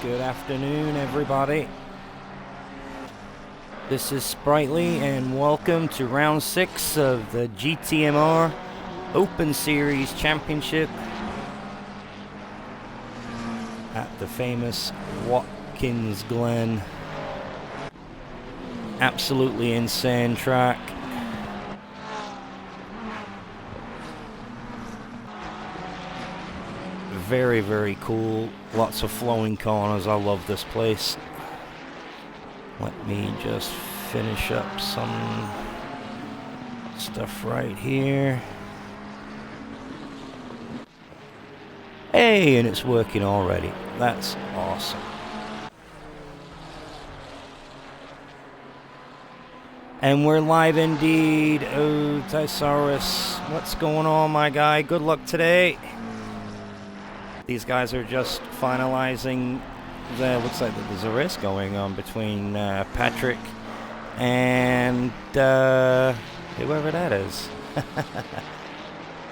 Good afternoon, everybody. This is Sprightly, and welcome to round 6 of the GTMR Open Series Championship at the famous Watkins Glen. Absolutely insane track. Very, very cool. Lots of flowing corners. I love this place. Let me just finish up some stuff right here. Hey, and it's working already. That's awesome. And we're live indeed. Oh, Tysaurus, what's going on, my guy? Good luck today. These guys are just finalizing. Looks like there's a race going on between Patrick and whoever that is.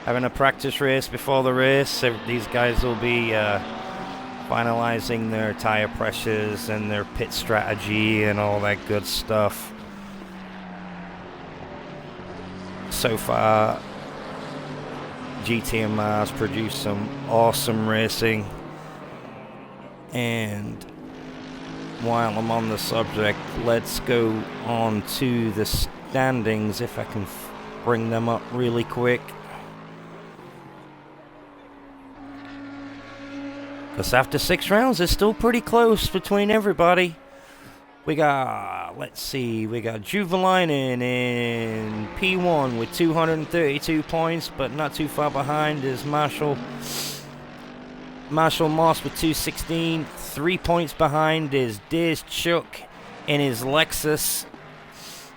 Having a practice race before the race. These guys will be finalizing their tire pressures and their pit strategy and all that good stuff. So far, GTMR has produced some awesome racing. And while I'm on the subject, let's go on to the standings if I can bring them up really quick. Because after 6 rounds, it's still pretty close between everybody. We got, let's see, we got Juvelainen in P1 with 232 points, but not too far behind is Marshall Moss with 216. 3 points behind is Diz Chuck in his Lexus.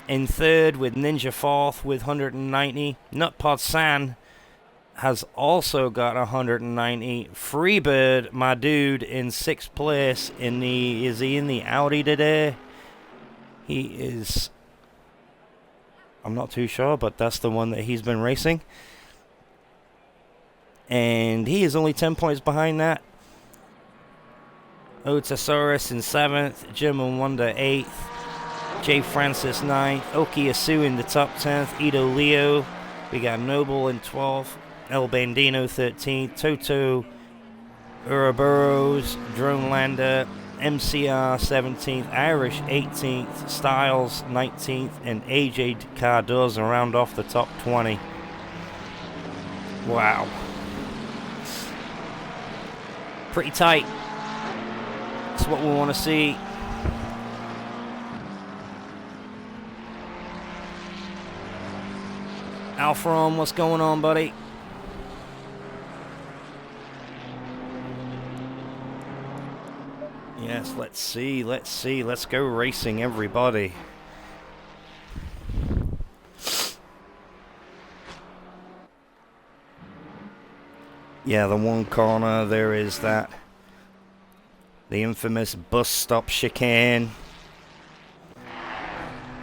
In third with Ninja Fourth with 190. Nutpod San has also got 190. Freebird, my dude, in 6th place in the, is he in the Audi today? He is, I'm not too sure, but that's the one that he's been racing. And he is only 10 points behind that. Otasaurus in 7th, German Wonder 8th, J. Francis 9th, Oki Asu in the top 10th, Ido Leo, we got Noble in 12th, El Bandino 13th, Toto Ouroboros, Drone Lander, MCR 17th, Irish 18th, Styles 19th, and AJ Cardoza round off the top 20. Wow. Pretty tight. That's what we want to see. Alfron, what's going on, buddy? Yes, let's see. Let's go racing, everybody. Yeah, the one corner there is that. The infamous bus stop chicane.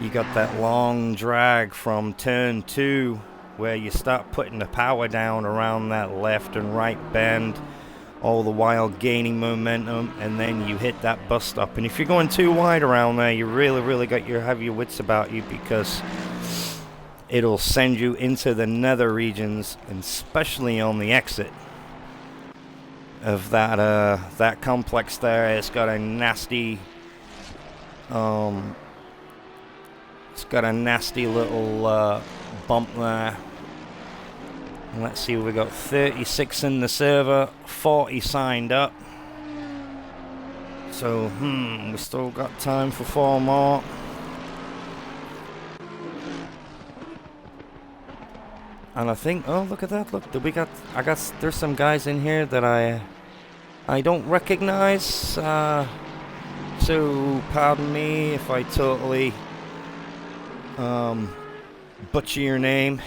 You got that long drag from turn 2 where you start putting the power down around that left and right bend, all the while gaining momentum, and then you hit that bus stop. And if you're going too wide around there, you really got to have your wits about you, because it'll send you into the nether regions, and especially on the exit of that complex there. It's got a nasty little bump there. And let's see, we got 36 in the server, 40 signed up. So we still got time for 4 more. And I think, oh, look at that, look, there's some guys in here that I don't recognize, so pardon me if I totally butcher your name.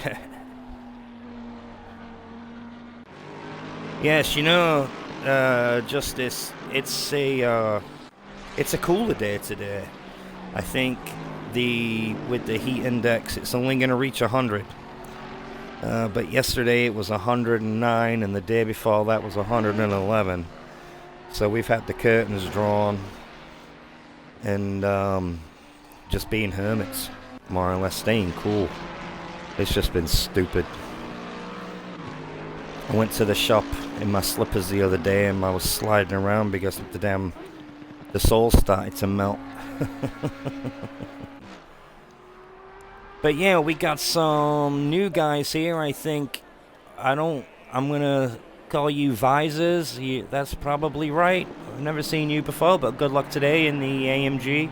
Yes, you know, Justice, it's a cooler day today. I think with the heat index, it's only going to reach 100. But yesterday it was 109, and the day before that was 111. So we've had the curtains drawn and just being hermits, more or less staying cool. It's just been stupid. I went to the shop in my slippers the other day and I was sliding around because the soles started to melt. But yeah, we got some new guys here, I think. I'm gonna call you Visors. That's probably right. I've never seen you before, but good luck today in the AMG.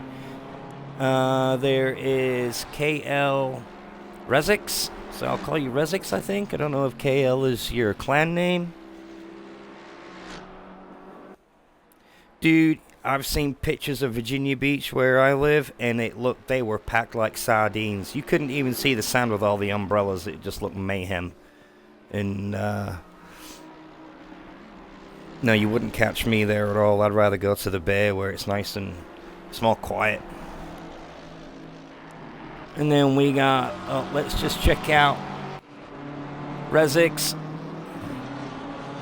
There is KL Rezix, so I'll call you Rezix, I think. I don't know if KL is your clan name. Dude, I've seen pictures of Virginia Beach where I live, and they were packed like sardines. You couldn't even see the sound with all the umbrellas. It just looked mayhem. And, no, you wouldn't catch me there at all. I'd rather go to the bay where it's nice and small, quiet. And then we got, let's just check out Rezix.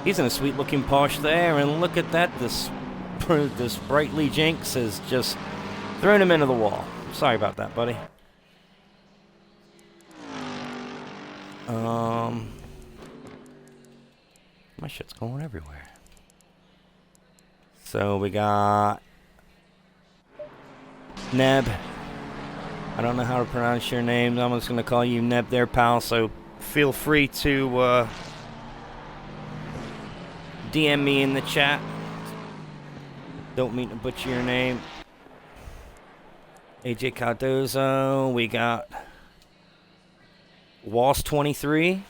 He's in a sweet looking Porsche there, and look at that, this Brightly Jinx has just thrown him into the wall. Sorry about that, buddy. My shit's going everywhere. So we got Neb. I don't know how to pronounce your name. I'm just going to call you Neb there, pal. So feel free to DM me in the chat. Don't mean to butcher your name. AJ Cardozo. We got Was23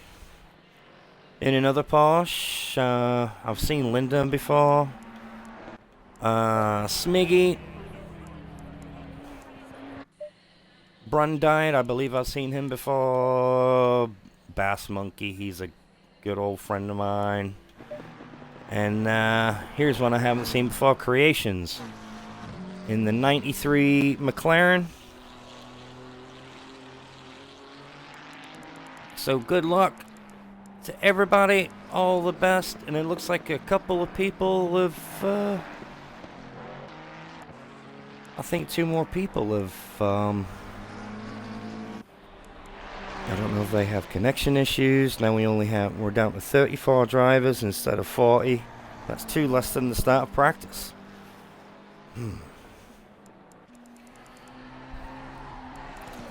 in another Porsche. I've seen Linda before. Smiggy. Brundite, I believe I've seen him before. Bass Monkey, he's a good old friend of mine. And here's one I haven't seen before, Creations. In the 93 McLaren. So good luck to everybody, all the best. And it looks like a couple of people have, I think 2 more people have, I don't know if they have connection issues. Now we're down to 34 drivers instead of 40. That's 2 less than the start of practice.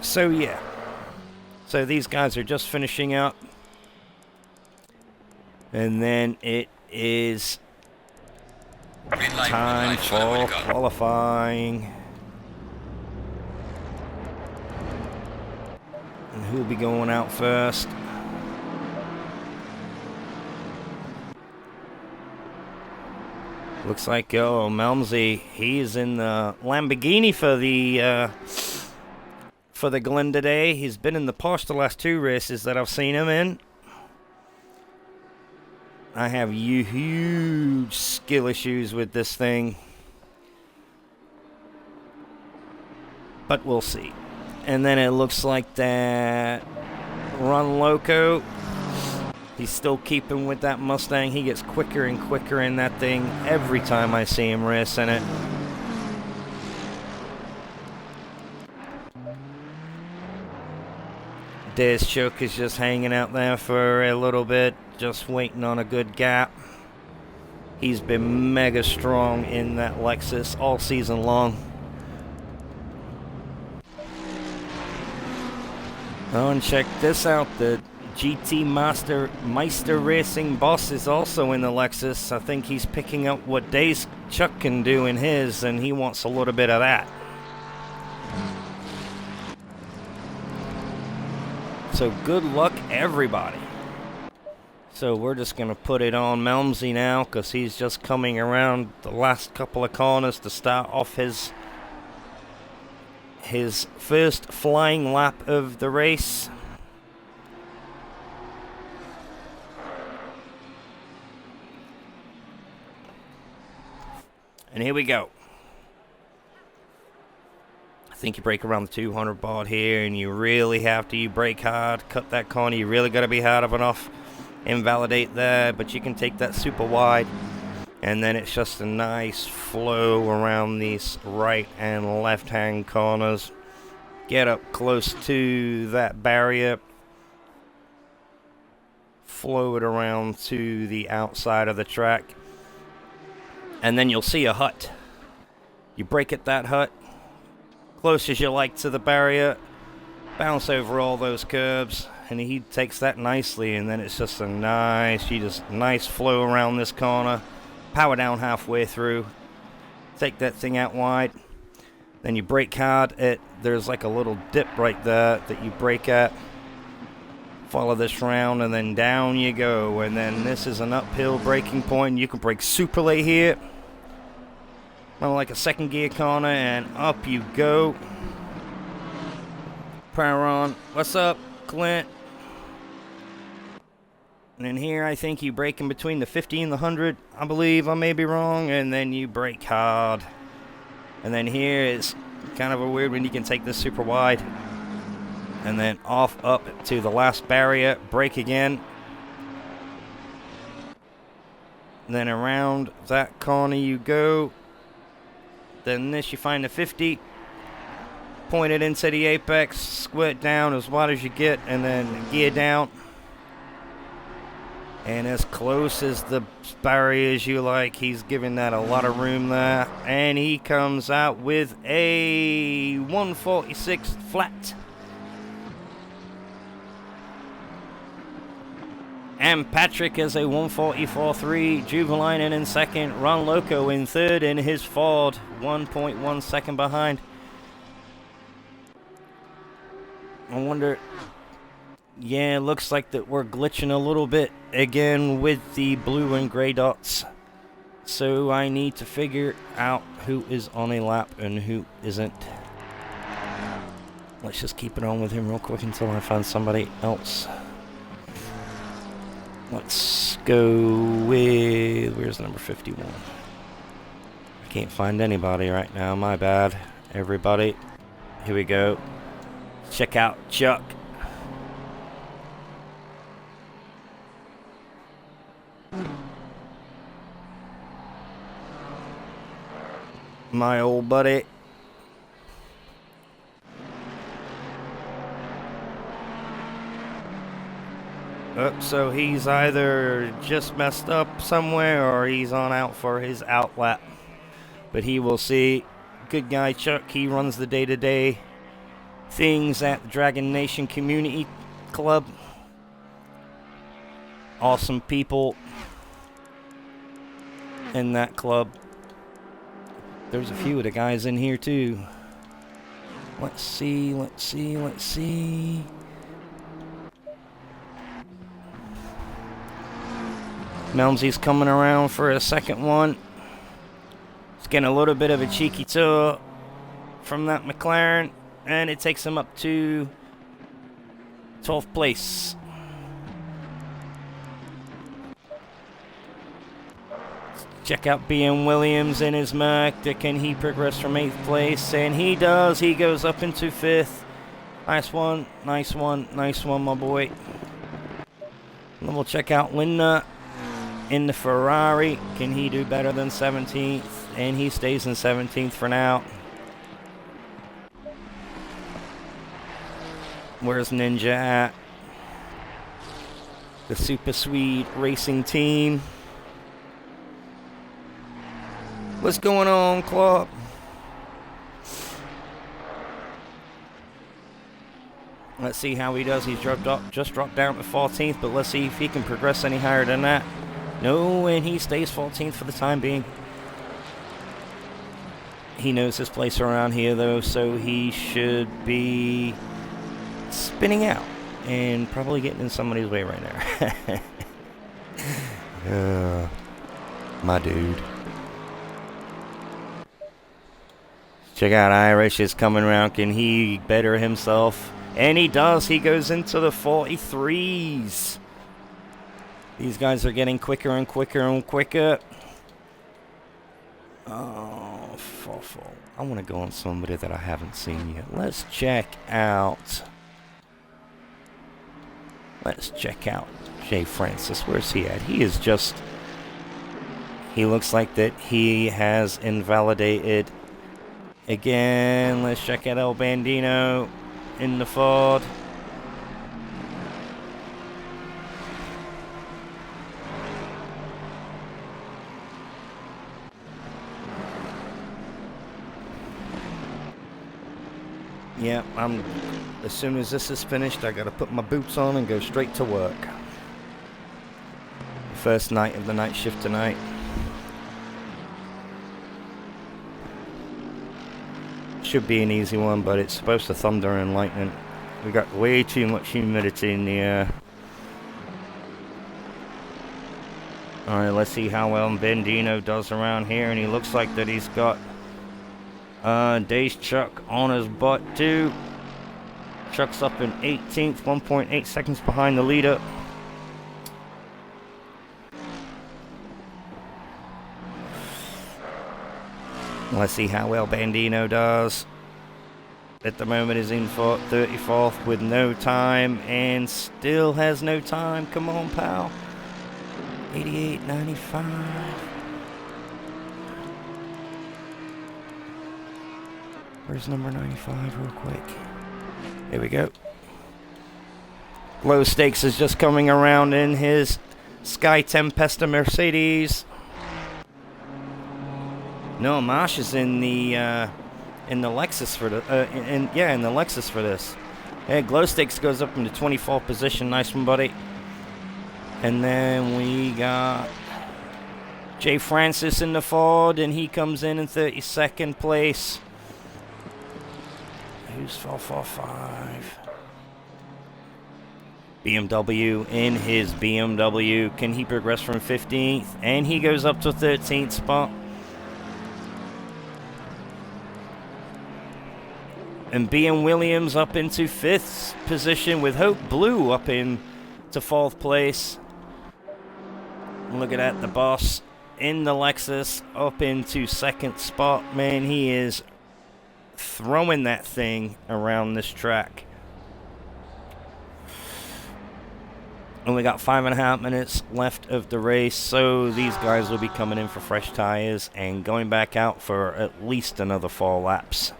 So yeah. So these guys are just finishing up. And then it is time for qualifying. And who'll be going out first? Looks like, Melmsey, he's in the Lamborghini for the Glen today. He's been in the Porsche the last 2 races that I've seen him in. I have huge skill issues with this thing. But we'll see. And then it looks like that Run Loco, he's still keeping with that Mustang. He gets quicker and quicker in that thing every time I see him racing it. Des Choke is just hanging out there for a little bit, just waiting on a good gap. He's been mega strong in that Lexus all season long. Oh, and check this out, the GT Meister Racing boss is also in the Lexus. I think he's picking up what Days Chuck can do in his, and he wants a little bit of that. So good luck, everybody. So we're just going to put it on Melmsey now, because he's just coming around the last couple of corners to start off his first flying lap of the race. And here we go. I think you brake around the 200 baud here, and you really have to. You brake hard, cut that corner. You really got to be hard enough, invalidate there, but you can take that super wide. And then it's just a nice flow around these right and left hand corners. Get up close to that barrier. Flow it around to the outside of the track. And then you'll see a hut. You brake at that hut. Close as you like to the barrier. Bounce over all those curbs. And he takes that nicely. And then it's just a nice flow around this corner. Power down halfway through. Take that thing out wide. Then you brake hard. There's like a little dip right there that you brake at. Follow this round and then down you go. And then this is an uphill braking point. You can brake super late here. Kind of like a second gear corner and up you go. Power on. What's up, Glen? And then here, I think you brake in between the 50 and the 100. I believe, I may be wrong. And then you brake hard. And then here is kind of a weird one. You can take this super wide. And then off up to the last barrier. Brake again. And then around that corner you go. Then this, you find the 50. Point it into the apex. Squirt down as wide as you get. And then gear down. And as close as the barrier as you like. He's giving that a lot of room there. And he comes out with a 146 flat. And Patrick is a 144.3. Juvelainen in second. Ron Loco in third in his Ford. 1.1 second behind. I wonder... Yeah, it looks like that we're glitching a little bit again with the blue and gray dots. So I need to figure out who is on a lap and who isn't. Let's just keep it on with him real quick until I find somebody else. Let's go with... Where's number 51? I can't find anybody right now. My bad, everybody. Here we go. Check out Chuck. My old buddy. So he's either just messed up somewhere or he's on out for his out lap. But he will see. Good guy Chuck. He runs the day-to-day things at the Dragon Nation Community Club. Awesome people in that club. There's a few of the guys in here too. Let's see. Melmsy's coming around for a second one. He's getting a little bit of a cheeky tour from that McLaren. And it takes him up to 12th place. Check out BM Williams in his Mac. Can he progress from 8th place? And he does. He goes up into 5th. Nice one, my boy. And we'll check out Linda in the Ferrari. Can he do better than 17th? And he stays in 17th for now. Where's Ninja at? The Super Swede Racing Team. What's going on, club? Let's see how he does. He's just dropped down to 14th, but let's see if he can progress any higher than that. No, and he stays 14th for the time being. He knows his place around here, though, so he should be spinning out and probably getting in somebody's way right there. My dude. Check out Irish is coming around. Can he better himself? And he does. He goes into the 43s. These guys are getting quicker and quicker and quicker. Oh, I want to go on somebody that I haven't seen yet. Let's check out Jay Francis. Where's he at? He looks like that he has invalidated again. Let's check out El Bandino in the Ford. Yeah, as soon as this is finished, I gotta put my boots on and go straight to work. First night of the night shift tonight. Should be an easy one, but it's supposed to thunder and lightning. We got way too much humidity in the air. Alright, let's see how well Bandino does around here, and he looks like that he's got Dave's Chuck on his butt too. Chuck's up in 18th, 1.8 seconds behind the leader. Let's see how well Bandino does. At the moment is in for 34th with no time, and still has no time. Come on, pal. 88.95. Where's number 95 real quick? Here we go. Low Stakes is just coming around in his Sky Tempesta Mercedes. No, Marsh is in the Lexus for the in the Lexus for this. Hey, Glow Stakes goes up into 24th position. Nice one, buddy. And then we got Jay Francis in the Ford, and he comes in 32nd place. Who's 445? BMW in his BMW. Can he progress from 15th? And he goes up to 13th spot. And BM Williams up into 5th position with Hope Blue up in to 4th place. Look at that, the boss in the Lexus up into 2nd spot. Man, he is throwing that thing around this track. Only got 5.5 minutes left of the race, so these guys will be coming in for fresh tires and going back out for at least another 4 laps.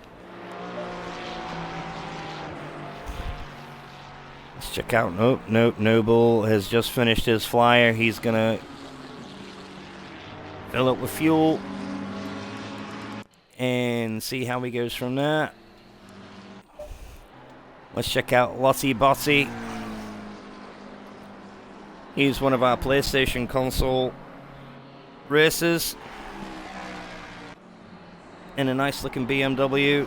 Let's check out. Nope. Noble has just finished his flyer. He's gonna fill it with fuel and see how he goes from that. Let's check out Lottie Botty. He's one of our PlayStation console racers in a nice looking BMW.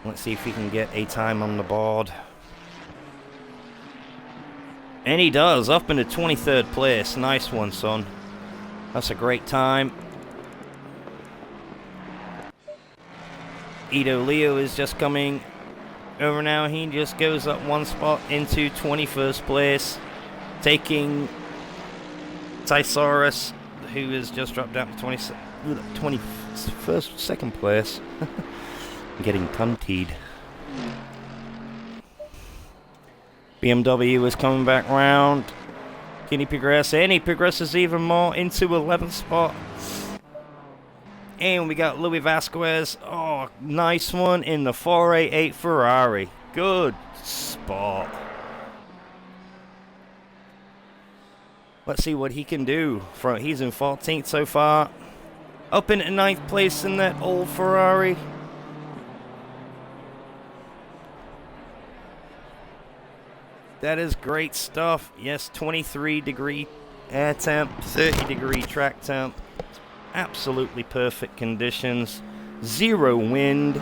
Let's see if he can get a time on the board. And he does, up into 23rd place. Nice one, son. That's a great time. Ido Leo is just coming over now. He just goes up 1 spot into 21st place, taking Tysaurus, who has just dropped down to 2nd place. Getting tongue-tied. BMW is coming back round. Can he progress? And he progresses even more into 11th spot. And we got Louis Vasquez. Oh, nice one in the 488 Ferrari. Good spot. Let's see what he can do. He's in 14th so far. Up into 9th place in that old Ferrari. That is great stuff. Yes, 23-degree air temp, 30-degree track temp. Absolutely perfect conditions. 0 wind.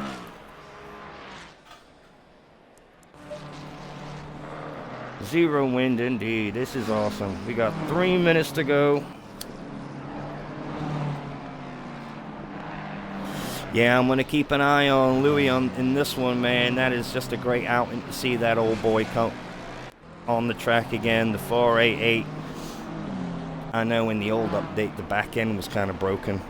Zero wind indeed. This is awesome. We got 3 minutes to go. Yeah, I'm going to keep an eye on Louis in this one, man. That is just a great outing to see that old boy come on the track again. The 488. I know in the old update the back end was kind of broken,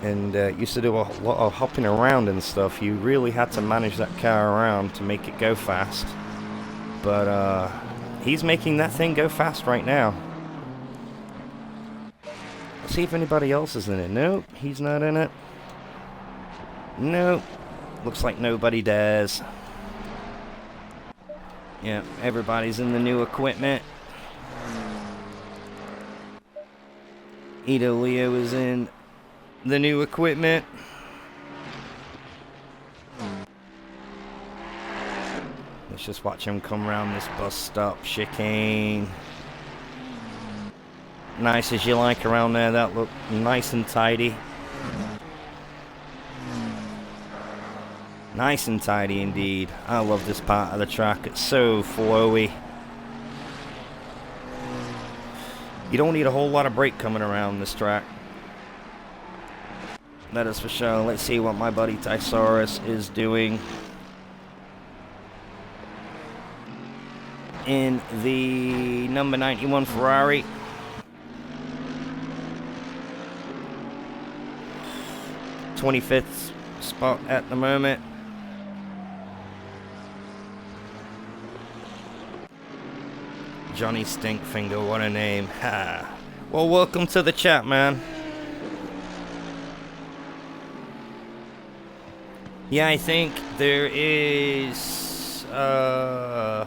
and used to do a lot of hopping around and stuff. You really had to manage that car around to make it go fast, but he's making that thing go fast right now. See if anybody else is in it. Nope, he's not in it. Nope. Looks like nobody does. Yeah, everybody's in the new equipment. Ito Leo is in the new equipment. Let's just watch him come around this bus stop chicane. Nice as you like around there. That looked nice and tidy. Nice and tidy indeed. I love this part of the track. It's so flowy. You don't need a whole lot of brake coming around this track. That is for sure. Let's see what my buddy Tysaurus is doing in the number 91 Ferrari. '25th spot at the moment. Johnny Stinkfinger, what a name. Ha. Well, welcome to the chat, man. Yeah, I think there is 4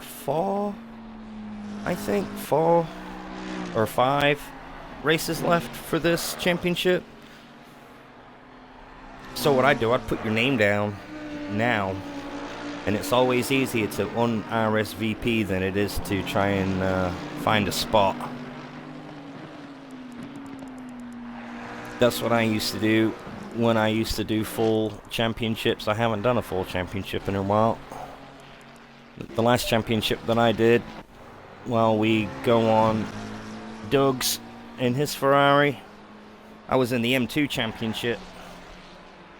or 5 races left for this championship. So what I do, I'd put your name down now. And it's always easier to un-RSVP than it is to try and find a spot. That's what I used to do when I used to do full championships. I haven't done a full championship in a while. The last championship that I did, well, we go on Doug's in his Ferrari. I was in the M2 championship,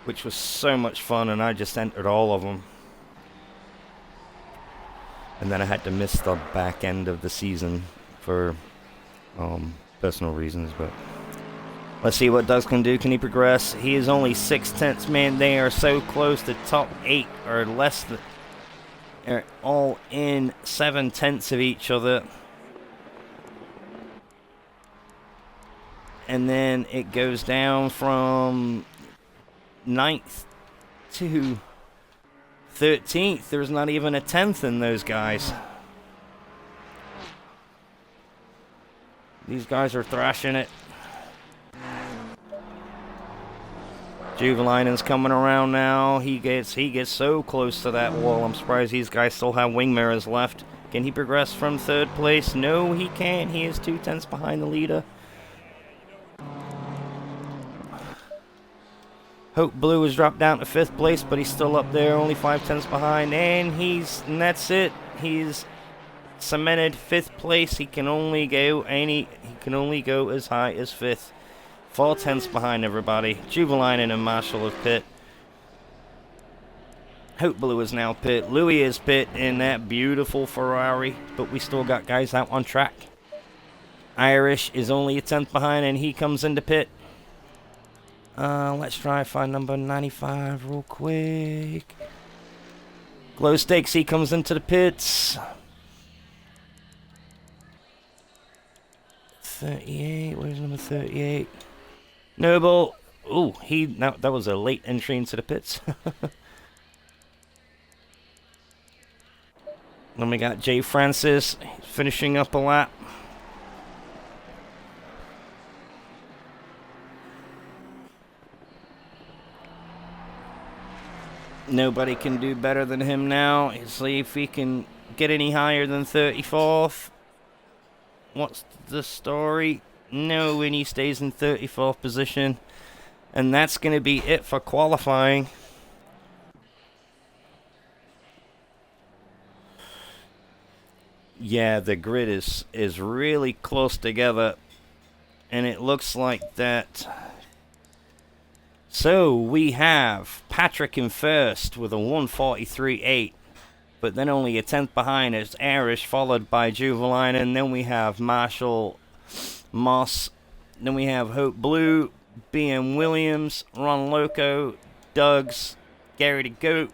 which was so much fun, and I just entered all of them. And then I had to miss the back end of the season for personal reasons, but let's see what Doug can do. Can he progress? He is only 6/10, man. They are so close. The top 8 or less than, they're all in 7/10 of each other. And then it goes down from 9th to 13th. There's not even a 10th in those guys. These guys are thrashing it. Juvelainen's coming around now. He gets so close to that wall. I'm surprised these guys still have wing mirrors left. Can he progress from 3rd place? No, he can't. He is 2/10 behind the leader. Hope Blue has dropped down to 5th place, but he's still up there, only 5/10 behind, and that's it. He's cemented 5th place. He can only go as high as 5th. 4/10 behind everybody. Juvelainen and Marshall have pit. Hope Blue is now pit. Louis is pit in that beautiful Ferrari, but we still got guys out on track. Irish is only a 10th behind, and he comes into pit. Let's try and find number 95 real quick. Glow Stakes, he comes into the pits. 38, where's number 38? Noble. Ooh, that was a late entry into the pits. Then we got Jay Francis finishing up a lap. Nobody can do better than him now. See if he can get any higher than 34th. What's the story? No, and he stays in 34th position. And that's going to be it for qualifying. Yeah, the grid is really close together. And it looks like that. So we have Patrick in 1st with a 1:43.8, but then only a 10th behind is Irish, followed by Juvelainen, and then we have Marshall, Moss, then we have Hope Blue, BM Williams, Ron Loco, Doug's, Gary the Goat,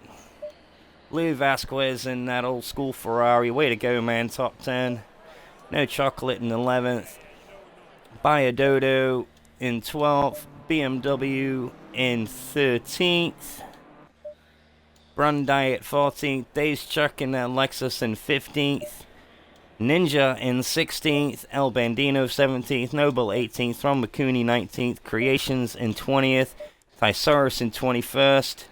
Lou Vasquez in that old school Ferrari. Way to go, man, top 10. No Chocolate in 11th. Biododo in 12th, BMW in 13th, Brundai at 14th, Dave's Chuck in that Lexus in 15th, Ninja in 16th, El Bandino 17th, Noble 18th, Ron McCooney 19th, Creations in 20th, Thesaurus in 21st.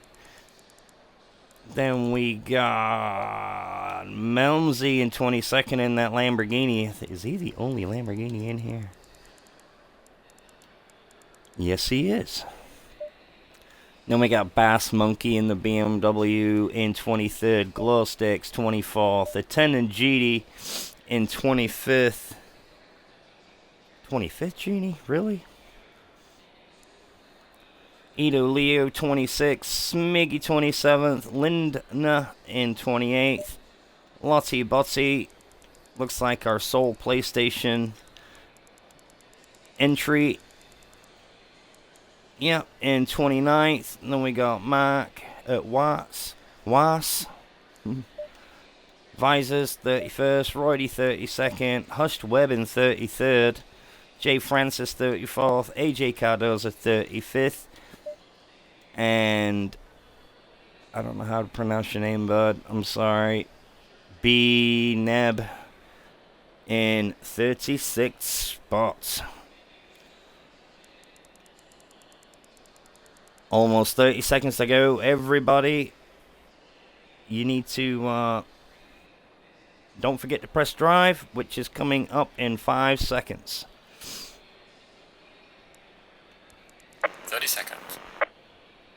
Then we got Melmsey in 22nd in that Lamborghini. Is he the only Lamborghini in here? Yes, he is. Then we got Bass Monkey in the BMW in 23rd, Glowsticks 24th, Attendant GD in 25th. 25th, Genie? Really? Edo Leo 26th, Smiggy 27th, Linda in 28th, Lottie Botsy, looks like our sole PlayStation entry. Yep, in 29th. And then we got Mark at Was. Visors 31st, Roydy 32nd, Hushed Webb in 33rd, J Francis 34th, AJ Cardoza 35th, and I don't know how to pronounce your name, bud. I'm sorry. B Neb in 36 spots. Almost 30 seconds to go, everybody. You need to, don't forget to press drive, which is coming up in 5 seconds. 30 seconds.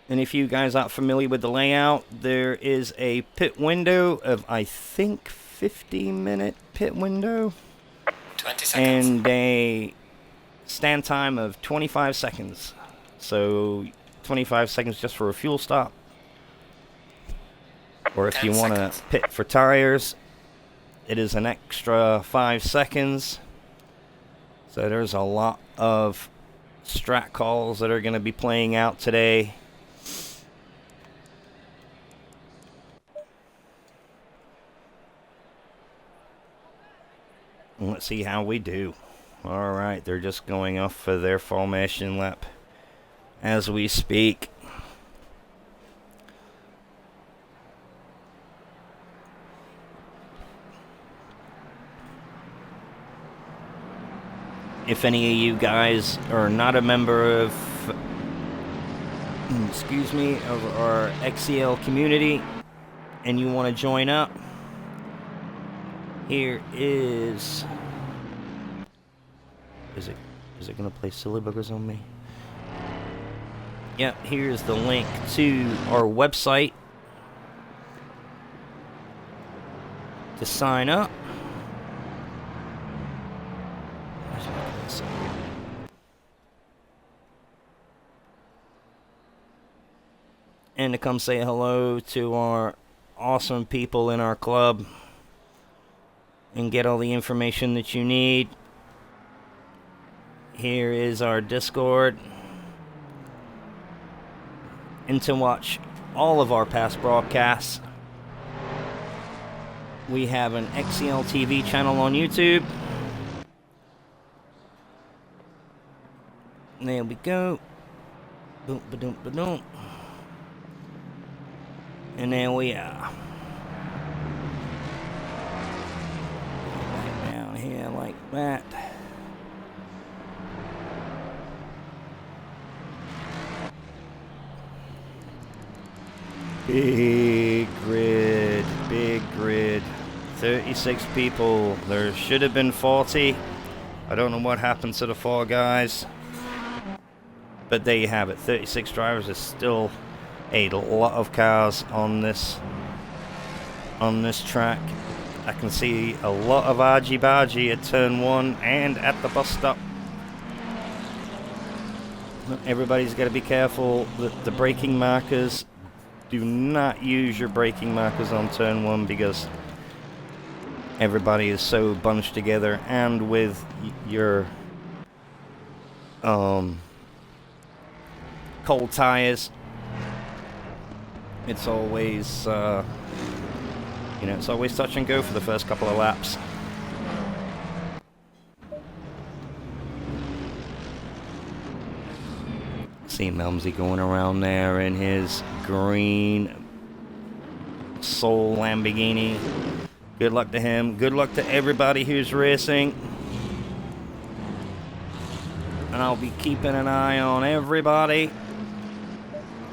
And if you guys aren't familiar with the layout, there is a pit window of, I think, 50-minute pit window. 20 seconds. And a stand time of 25 seconds. So 25 seconds just for a fuel stop. Or if you want to pit for tires, it is an extra 5 seconds. So there's a lot of strat calls that are going to be playing out today. Let's see how we do. Alright, they're just going off for their formation lap as we speak. If any of you guys are not a member of, of our XCL community and you want to join up, here is it gonna play silly buggers on me? Yep, here's the link to our website to sign up. And to come say hello to our awesome people in our club and get all the information that you need. Here is our Discord. And to watch all of our past broadcasts, we have an XCL TV channel on YouTube. There we go. Boom, ba-doom, ba-doom. And there we are. Right down here like that. Big grid, big grid. 36 people. There should have been 40. I don't know what happened to the 4 guys. But there you have it. 36 drivers is still a lot of cars on this track. I can see a lot of argy-bargy at turn 1 and at the bus stop. Everybody's got to be careful that the braking markers, do not use your braking markers on turn 1 because everybody is so bunched together, and with your cold tires, it's always it's always touch and go for the first couple of laps. See Melmsey going around there in his green Soul Lamborghini. Good luck to him. Good luck to everybody who's racing. And I'll be keeping an eye on everybody.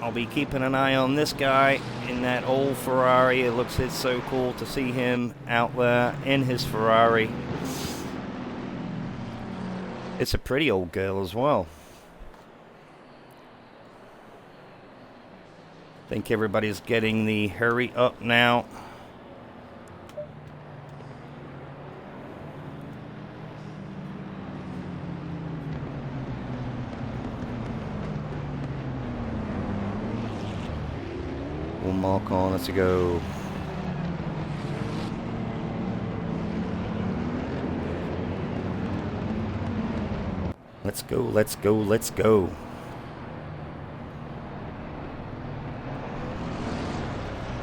I'll be keeping an eye on this guy in that old Ferrari. It's so cool to see him out there in his Ferrari. It's a pretty old girl as well. I think everybody's getting the hurry up now. We'll mark on, let's go. Let's go, let's go, let's go.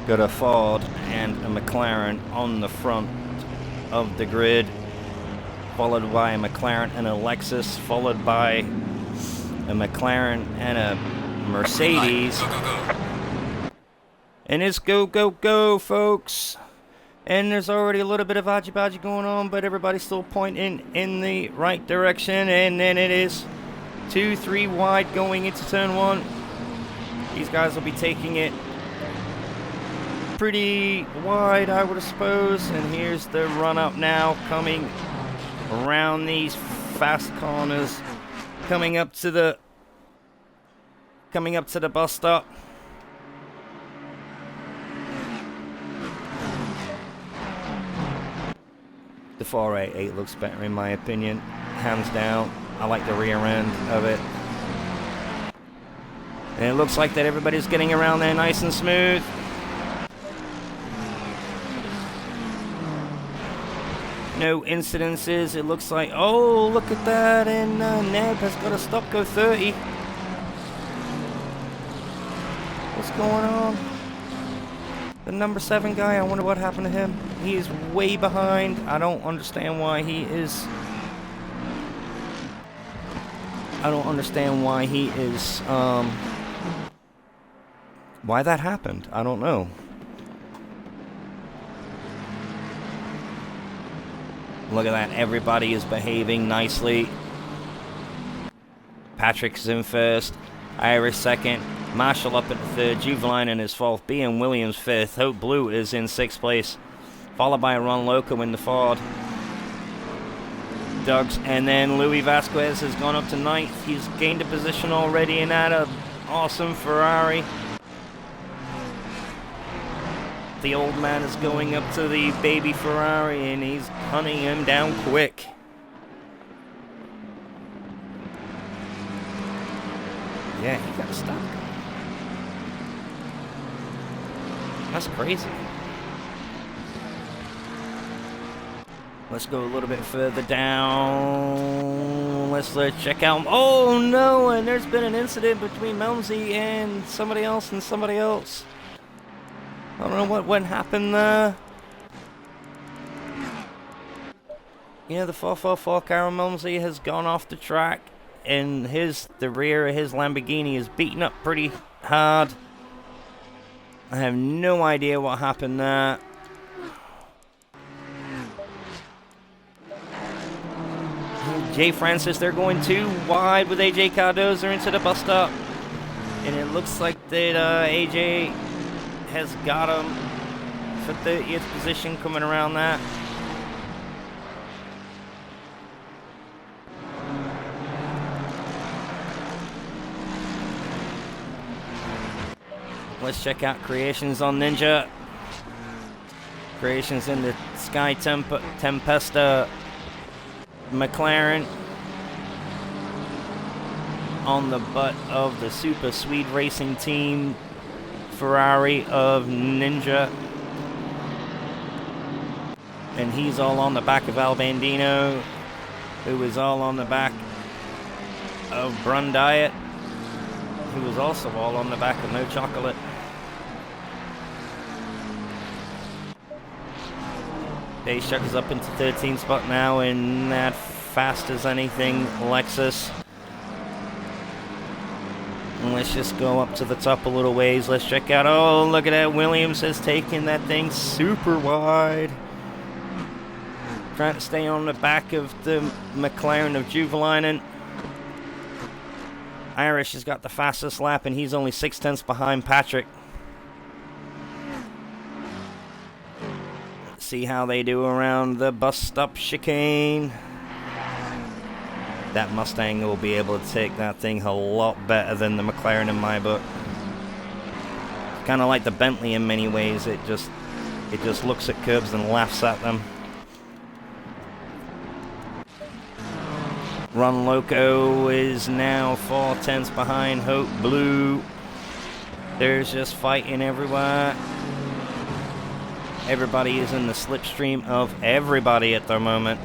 Got a Ford and a McLaren on the front of the grid, followed by a McLaren and a Lexus, followed by a McLaren and a Mercedes. Go, go, go. And it's go, go, go, folks. And there's already a little bit of aji-baji going on, but everybody's still pointing in the right direction. And then it is 2-3 wide going into turn 1. These guys will be taking it pretty wide, I would suppose. And here's the run up now, coming around these fast corners, coming up to the bus stop. The 488 looks better in my opinion, hands down. I like the rear end of it. And it looks like that everybody's getting around there nice and smooth. No incidences, it looks like, oh, look at that, and Neb has got a stop go 30. What's going on? The number 7 guy, I wonder what happened to him. He is way behind. I don't understand why he is. Why that happened. I don't know. Look at that. Everybody is behaving nicely. Patrick's in first. Irish second. Marshall up at the third. Juveline in his fourth. B and Williams fifth. Hope Blue is in sixth place. Followed by Ron Loco in the Ford. Doug's. And then Louis Vasquez has gone up to ninth. He's gained a position already in that awesome Ferrari. The old man is going up to the baby Ferrari and he's hunting him down quick. Yeah, he got stuck. That's crazy. Let's go a little bit further down. Let's check out. Oh no, and there's been an incident between Melmsey and somebody else. I don't know what happened there. You know, the 444 Karen Melmsey has gone off the track, and the rear of his Lamborghini is beaten up pretty hard. I have no idea what happened there. Jay Francis, they're going too wide with AJ Cardoza into the bus stop. And it looks like that AJ has got him for 30th position coming around that. Let's check out Creations on Ninja. Creations in the Sky Tempesta McLaren on the butt of the Super Sweet Racing Team Ferrari of Ninja. And he's all on the back of Al Bandino, who is all on the back of Brun Diet, who was also all on the back of No Chocolate. Day Shuck is up into 13th spot now in that fast as anything Lexus. And let's just go up to the top a little ways. Let's check out. Oh, look at that. Williams has taken that thing super wide. Trying to stay on the back of the McLaren of Juvelainen. Irish has got the fastest lap, and he's only 0.6 behind Patrick. Let's see how they do around the bus stop chicane. That Mustang will be able to take that thing a lot better than the McLaren in my book. Kind of like the Bentley in many ways. It just looks at curbs and laughs at them. Run Loco is now 0.4 behind Hope Blue. There's just fighting everywhere. Everybody is in the slipstream of everybody at the moment.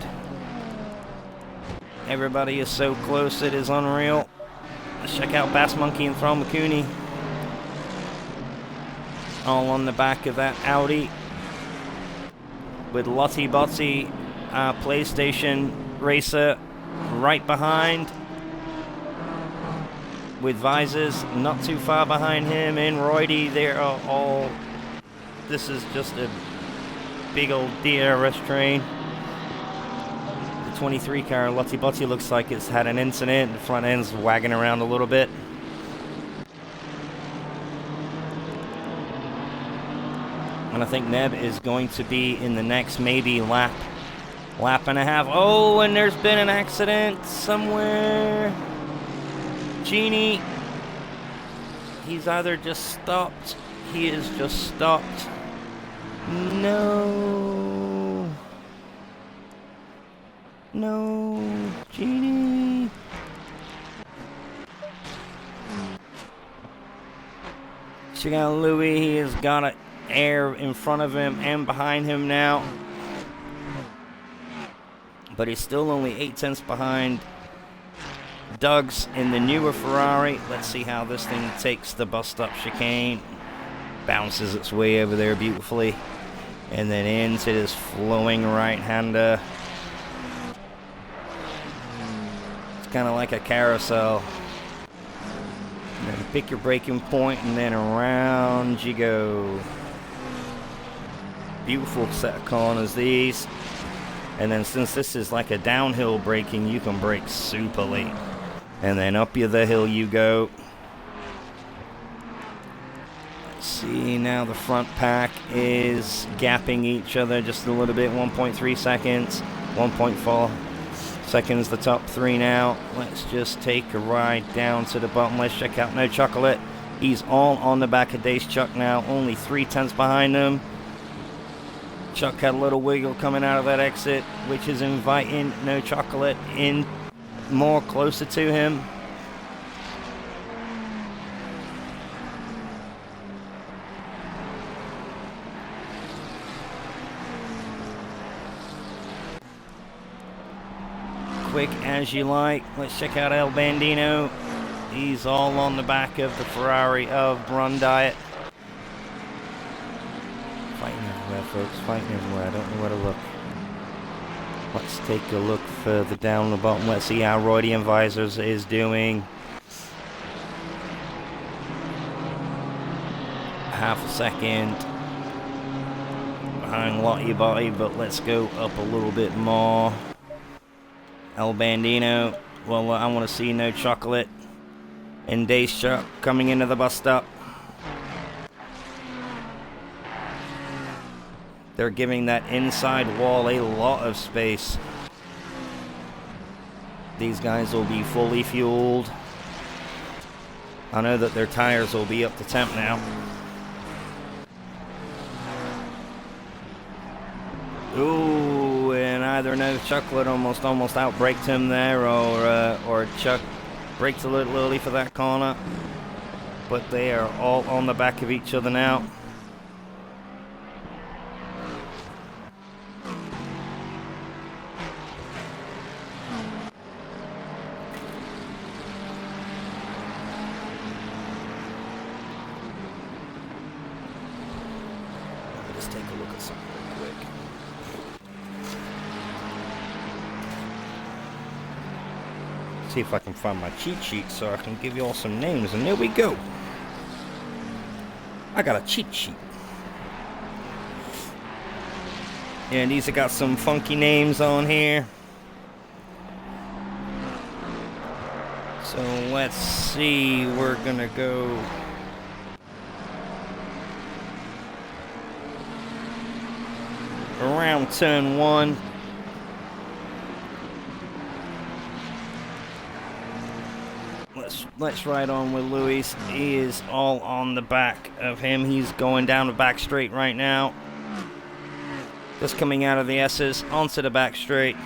Everybody is so close, it is unreal. Let's check out Bass Monkey and Throm McCooney. All on the back of that Audi. With Lottie Botty, our PlayStation racer, right behind. With Visors not too far behind him. And Roydy, they are all... This is just a big old DRS train. 23 car Lottie Botty looks like it's had an incident. The front end's wagging around a little bit. And I think Neb is going to be in the next maybe lap and a half. Oh, and there's been an accident somewhere. Genie, he's either just stopped. He is just stopped. No. No, Genie. Check out Louis. He has got an air in front of him and behind him now. But he's still only 0.8 behind Doug's in the newer Ferrari. Let's see how this thing takes the bus stop chicane. Bounces its way over there beautifully. And then into this flowing right-hander. Kind of like a carousel. And then pick your braking point and then around you go. Beautiful set of corners these. And then since this is like a downhill braking, you can brake super late. And then up the hill you go. Let's see, now the front pack is gapping each other just a little bit. 1.3 seconds, 1.4 seconds, the top three now. Let's just take a ride down to the bottom. Let's check out No Chocolate. He's all on the back of Dace Chuck now, only 0.3 behind him. Chuck had a little wiggle coming out of that exit, which is inviting No Chocolate in more closer to him. Quick as you like. Let's check out El Bandino. He's all on the back of the Ferrari of Run Diet. Fighting everywhere, folks. Fighting everywhere. I don't know where to look. Let's take a look further down the bottom. Let's see how Roydy and Visors is doing. Half a second behind Lottie Botty, but let's go up a little bit more. El Bandino. Well, I want to see No Chocolate and Dace Chuck coming into the bus stop. They're giving that inside wall a lot of space. These guys will be fully fueled. I know that their tires will be up to temp now. Ooh, and either No Chocolate almost outbraked him there, or Chuck braked a little early for that corner. But they are all on the back of each other now. Let's take a look at something real quick. See if I can find my cheat sheet so I can give you all some names. And there we go. I got a cheat sheet. And these have got some funky names on here. So let's see, we're gonna go around turn 1. Let's ride on with Luis. He is all on the back of him. He's going down the back straight right now. Just coming out of the S's onto the back straight.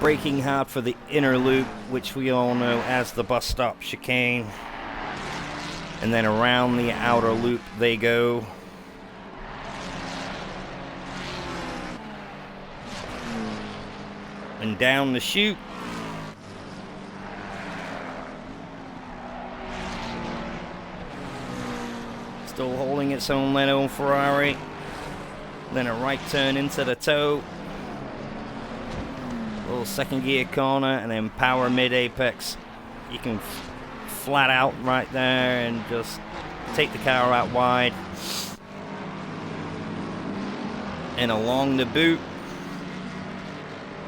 Braking hard for the inner loop, which we all know as the bus stop chicane. And then around the outer loop they go. And down the chute. Still holding its own Leno Ferrari. Then a right turn into the toe. Little second gear corner and then power mid apex. You can flat out right there and just take the car out wide. And along the boot.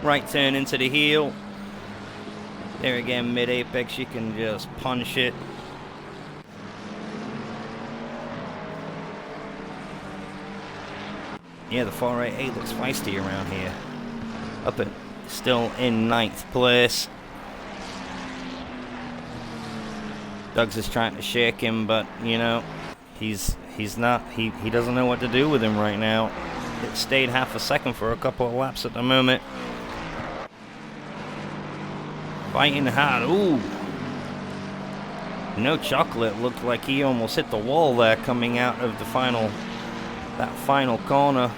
Right turn into the heel. There again, mid apex, you can just punch it. Yeah, the 488 looks feisty around here. Up at still in 9th place. Doug's is trying to shake him, but you know, he's not. He doesn't know what to do with him right now. It stayed half a second for a couple of laps at the moment. Fighting hard. Ooh. No Chocolate looked like he almost hit the wall there coming out of the that final corner.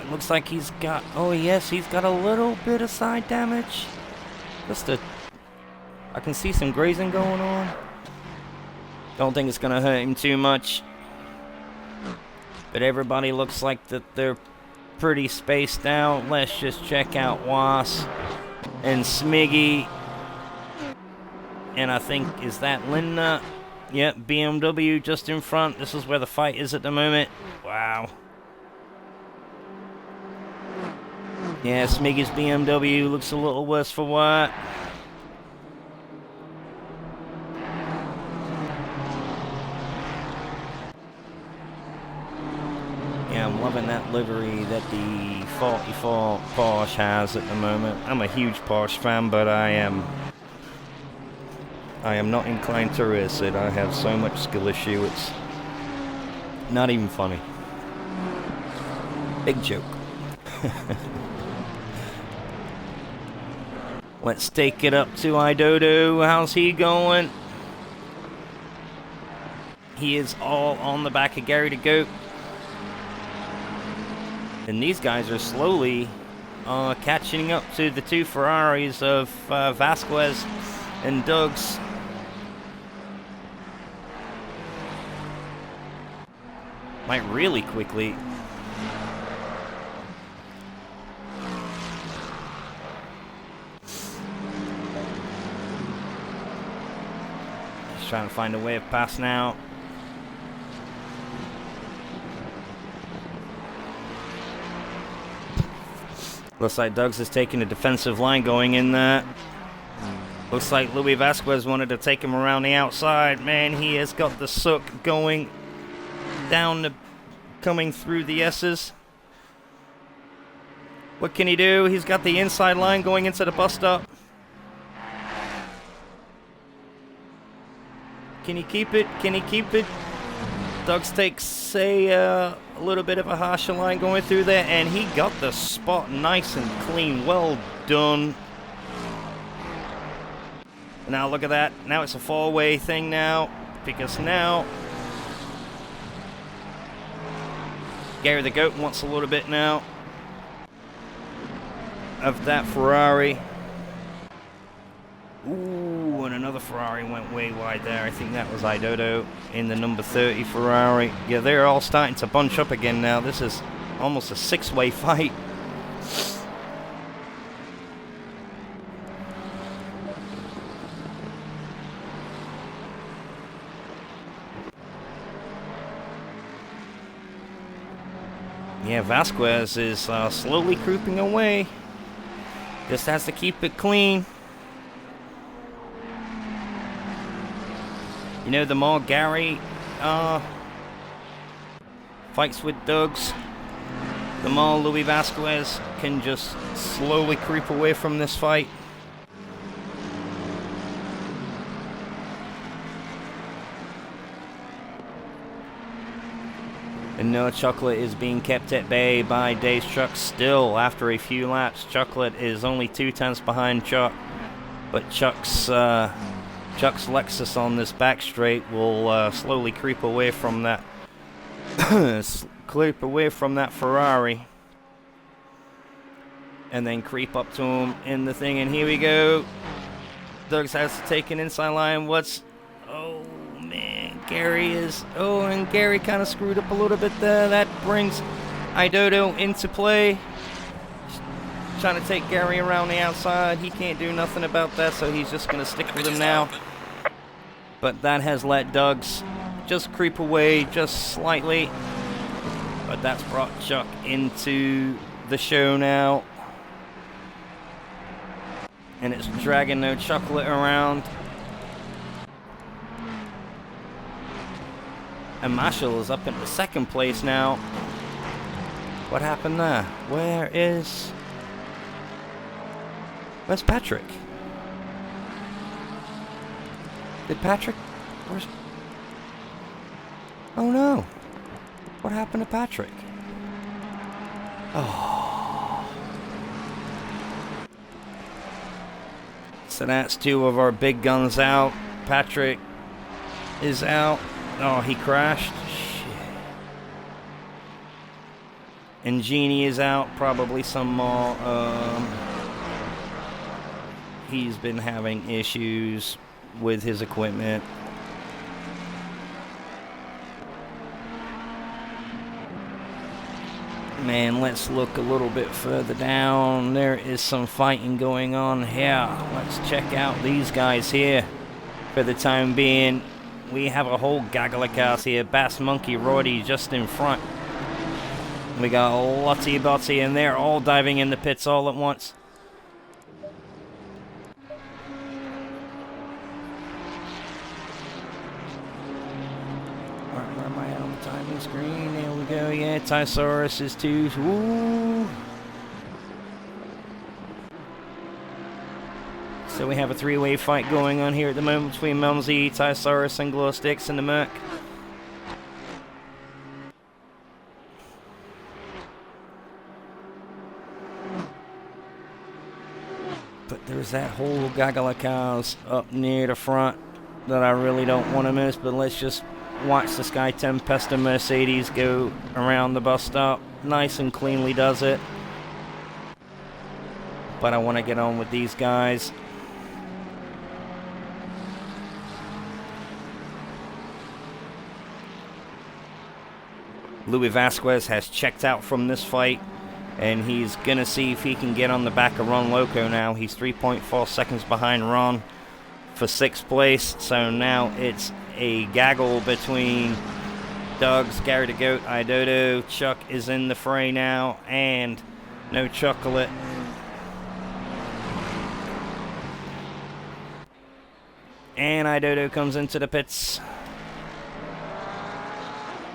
It looks like he's got, oh yes, he's got a little bit of side damage. I can see some grazing going on. Don't think it's gonna hurt him too much. But everybody looks like that they're pretty spaced out. Let's just check out Was and Smiggy. And I think, is that Linda? Yep, BMW just in front. This is where the fight is at the moment. Wow. Yeah, Smiggy's BMW looks a little worse for wear. Yeah, I'm loving that livery that the 44 Porsche has at the moment. I'm a huge Porsche fan, but I am not inclined to race it. I have so much skill issue, it's not even funny. Big joke. Let's take it up to Idodo. How's he going? He is all on the back of Gary the Goat. And these guys are slowly catching up to the two Ferraris of Vasquez and Doug's. Like really quickly. Just trying to find a way of pass now. Looks like Doug's is taking a defensive line going in there. Looks like Louis Vasquez wanted to take him around the outside. Man, he has got the sook going down coming through the S's. What can he do? He's got the inside line going into the bus stop. Can he keep it? Can he keep it? Doug's takes a little bit of a harsher line going through there, and he got the spot nice and clean. Well done. Now look at that. Now it's a four-way thing now, because now Gary the Goat wants a little bit now of that Ferrari. Ooh, and another Ferrari went way wide there. I think that was Idodo in the number 30 Ferrari. Yeah, they're all starting to bunch up again now. This is almost a six-way fight. Yeah, Vasquez is slowly creeping away. Just has to keep it clean. You know, the more Gary fights with Doug's, the more Louis Vasquez can just slowly creep away from this fight. And no, Chocolate is being kept at bay by Dave's truck still after a few laps. Chocolate is only 2/10 behind Chuck, but Chuck's Lexus on this back straight will slowly creep away from that Ferrari, and then creep up to him in the thing. And here we go. Doug's has to take an inside line. Oh man, Gary is. Oh, and Gary kind of screwed up a little bit there. That brings Idodo into play. Trying to take Gary around the outside. He can't do nothing about that, so he's just going to stick with him now. But that has let Doug's just creep away just slightly. But that's brought Chuck into the show now. And it's dragging No Chocolate around. And Marshall is up into second place now. What happened there? Where's Patrick? Oh no. What happened to Patrick? Oh. So that's two of our big guns out. Patrick is out. Oh, he crashed. Shit. And Genie is out. Probably some more. He's been having issues with his equipment. Man, let's look a little bit further down. There is some fighting going on here. Let's check out these guys here. For the time being, we have a whole gaggle of cars here. Bass Monkey Roddy just in front. We got Lottie Botty, and they're all diving in the pits all at once. Where am I at on the timing screen? There we go. Yeah, Tysaurus is too. Ooh. So we have a three-way fight going on here at the moment between Mumsy, Tysaurus, and Glow Sticks in the Merc. But there's that whole gaggle of cows up near the front that I really don't want to miss. But let's just watch the Sky Tempesta Mercedes go around the bus stop. Nice and cleanly does it. But I want to get on with these guys. Louis Vasquez has checked out from this fight, and he's going to see if he can get on the back of Ron Loco now. He's 3.4 seconds behind Ron for 6th place, so now it's a gaggle between Doug's, Gary the Goat, Idodo. Chuck is in the fray now, and No Chocolate. And Idodo comes into the pits.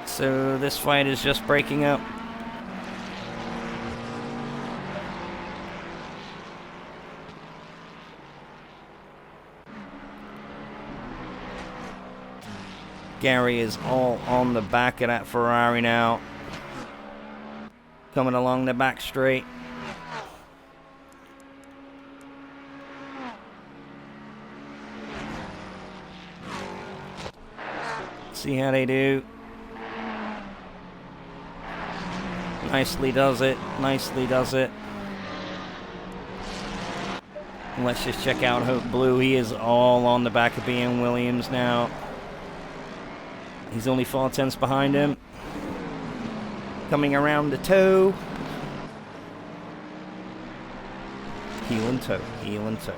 So this fight is just breaking up. Gary is all on the back of that Ferrari now. Coming along the back straight. See how they do. Nicely does it. Nicely does it. Let's just check out Hope Blue. He is all on the back of BM Williams now. He's only 4/10 behind him. Coming around the toe. Heel and toe. Heel and toe.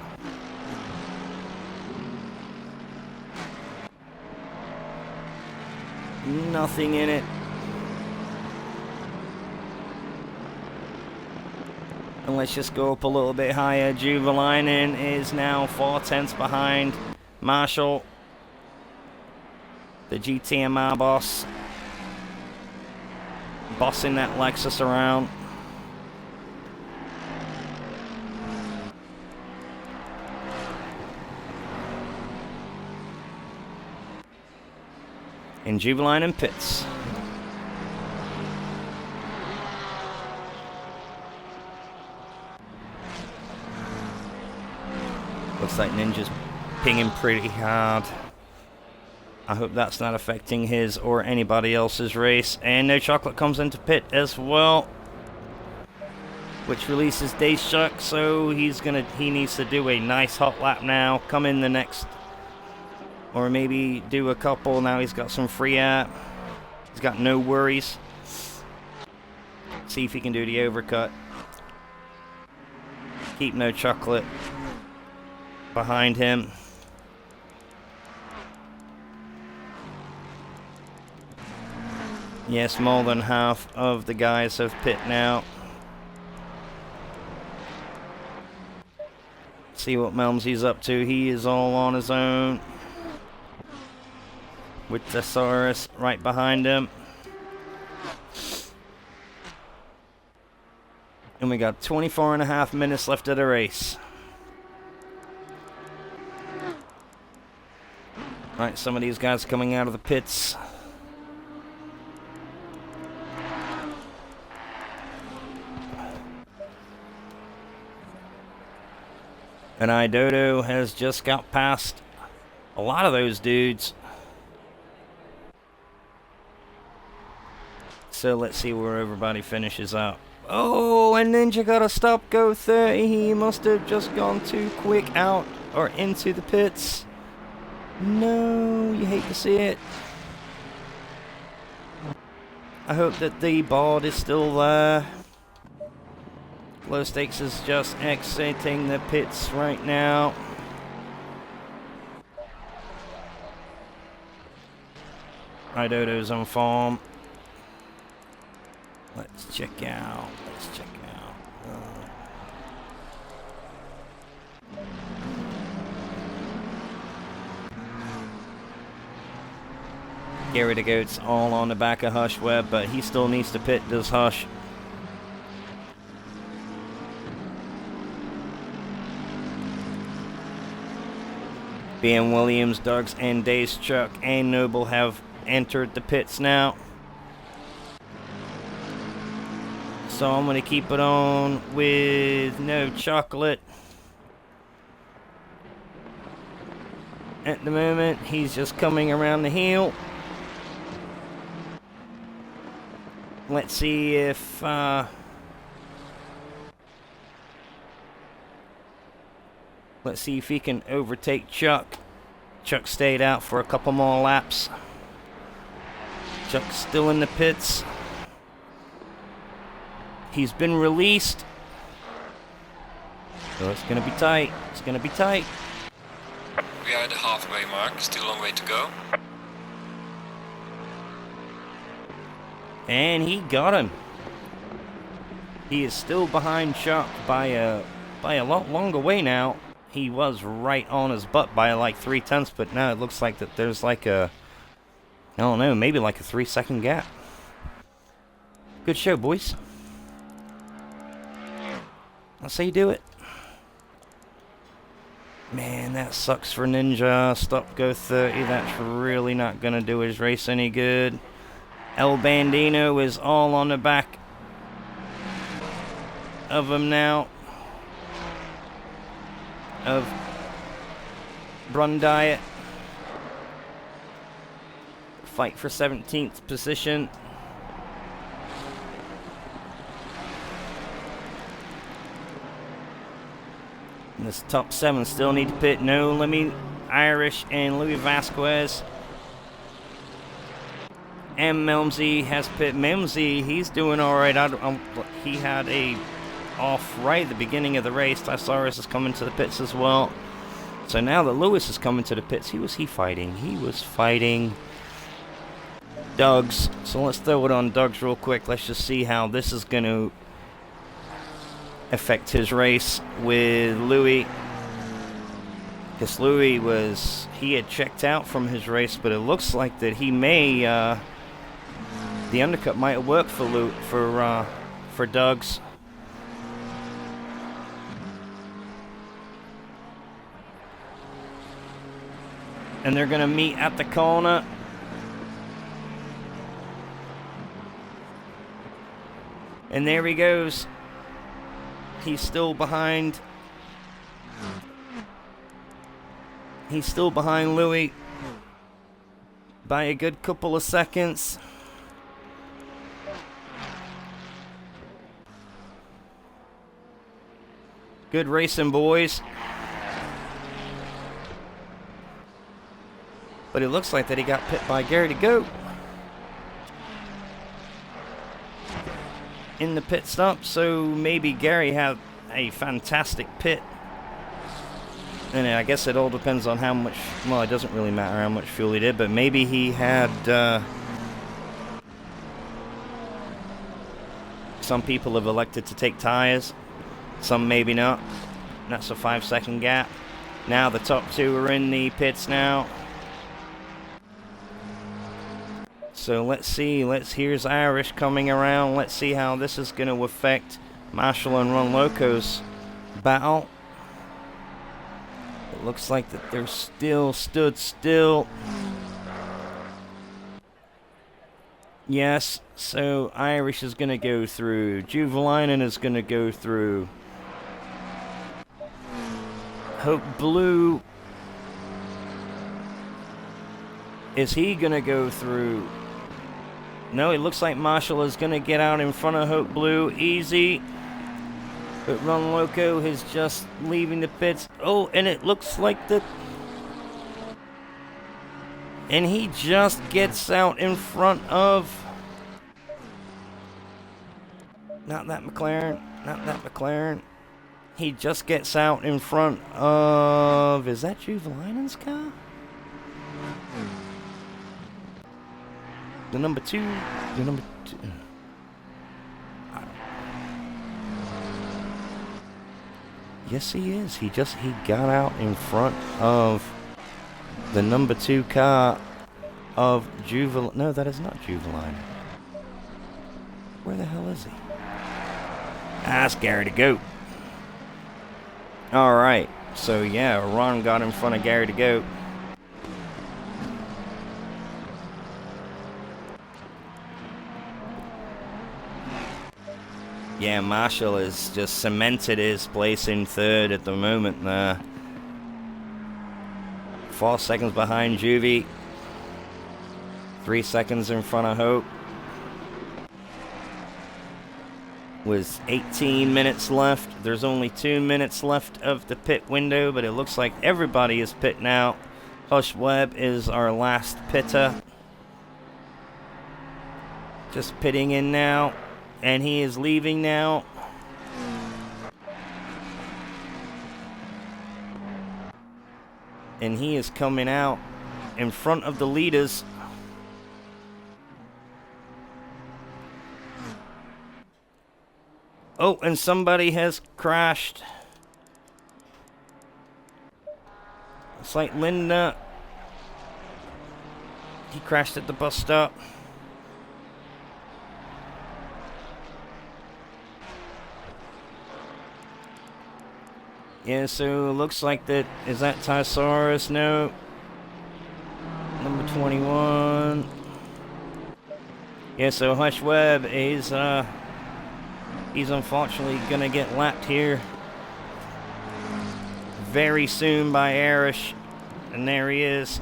Nothing in it. And let's just go up a little bit higher. Juvelainen is now 4 tenths behind Marshall, the GTMR boss, bossing that Lexus around. And Juvelainen pits. Looks like Ninja's pinging pretty hard. I hope that's not affecting his or anybody else's race. And No Chocolate comes into pit as well, which releases Days Chuck, so he needs to do a nice hot lap now. Come in the next, or maybe do a couple. Now he's got some free air. He's got no worries. See if he can do the overcut. Keep No Chocolate behind him. Yes, more than half of the guys have pit now. See what Melmsy's up to. He is all on his own, with Thesaurus right behind him. And we got 24.5 minutes left of the race. Right, some of these guys coming out of the pits. And Idodo has just got past a lot of those dudes. So let's see where everybody finishes up. Oh, and Ninja got a stop go 30. He must have just gone too quick out or into the pits. No, you hate to see it. I hope that the board is still there. Low Stakes is just exiting the pits right now. Idodo's on form. Let's check out. Gary the Goat's all on the back of Hush Webb, but he still needs to pit, does Hush. BM Williams, Doug's, and Days Chuck and Noble have entered the pits now. So I'm going to keep it on with No Chocolate. At the moment, he's just coming around the hill. Let's see if let's see if he can overtake Chuck. Chuck stayed out for a couple more laps. Chuck's still in the pits. He's been released. So it's going to be tight. It's going to be tight. We are at the halfway mark. Still a long way to go. And he got him. He is still behind Chuck by a lot longer way now. He was right on his butt by like 3 tenths, but now it looks like that there's like a, I don't know, maybe like a 3-second gap. Good show, boys. That's how you do it. Man, that sucks for Ninja. Stop go 30. That's really not going to do his race any good. El Bandino is all on the back of him now. Of Brun Diet. Fight for 17th position. And this top 7 still need to pit. No Lemmy Irish and Louis Vasquez. And Melmsy has pit. Melmsy, he's doing all right. He had a off right at the beginning of the race. Tysaurus is coming to the pits as well. So now that Lewis is coming to the pits, who was he fighting? He was fighting Doug's. So let's throw it on Doug's real quick. Let's just see how this is going to affect his race with Louis. Because Louis he had checked out from his race, but it looks like that he may, the undercut might work for Doug's. And they're going to meet at the corner. And there he goes. He's still behind. He's still behind Louis by a good couple of seconds. Good racing, boys. But it looks like that he got pit by Gary to go. In the pit stop, so maybe Gary had a fantastic pit. And I guess it all depends on how much, well, it doesn't really matter how much fuel he did, but maybe he had, some people have elected to take tires, some maybe not. That's a 5-second gap. Now the top two are in the pits now. So let's see, here's Irish coming around. Let's see how this is going to affect Marshall and Ron Loco's battle. It looks like that they're still stood still. Yes, so Irish is going to go through. Juvelainen is going to go through. Hope Blue. Is he going to go through? No, it looks like Marshall is going to get out in front of Hope Blue. Easy. But Ron Loco is just leaving the pits. Oh, and it looks like the... And he just gets out in front of... Not that McLaren. He just gets out in front of... Is that Juvelainen's car? The number two. Yes, he is. He got out in front of the number 2 car of Juvel. No, that is not Juvelainen. Where the hell is he? That's Gary to go. All right. So yeah, Ron got in front of Gary to go. Yeah, Marshall has just cemented his place in third at the moment. 4 seconds behind Juvie. 3 seconds in front of Hope. With 18 minutes left. There's only 2 minutes left of the pit window, but it looks like everybody is pitting out. Hush Webb is our last pitter. Just pitting in now. And he is leaving now. And he is coming out in front of the leaders. Oh, and somebody has crashed. It's like Linda. He crashed at the bus stop. Yeah, so it looks like that. Is that Tysaurus? No. Number 21. Yeah, so Hush Webb is he's unfortunately gonna get lapped here very soon by Arish. And there he is.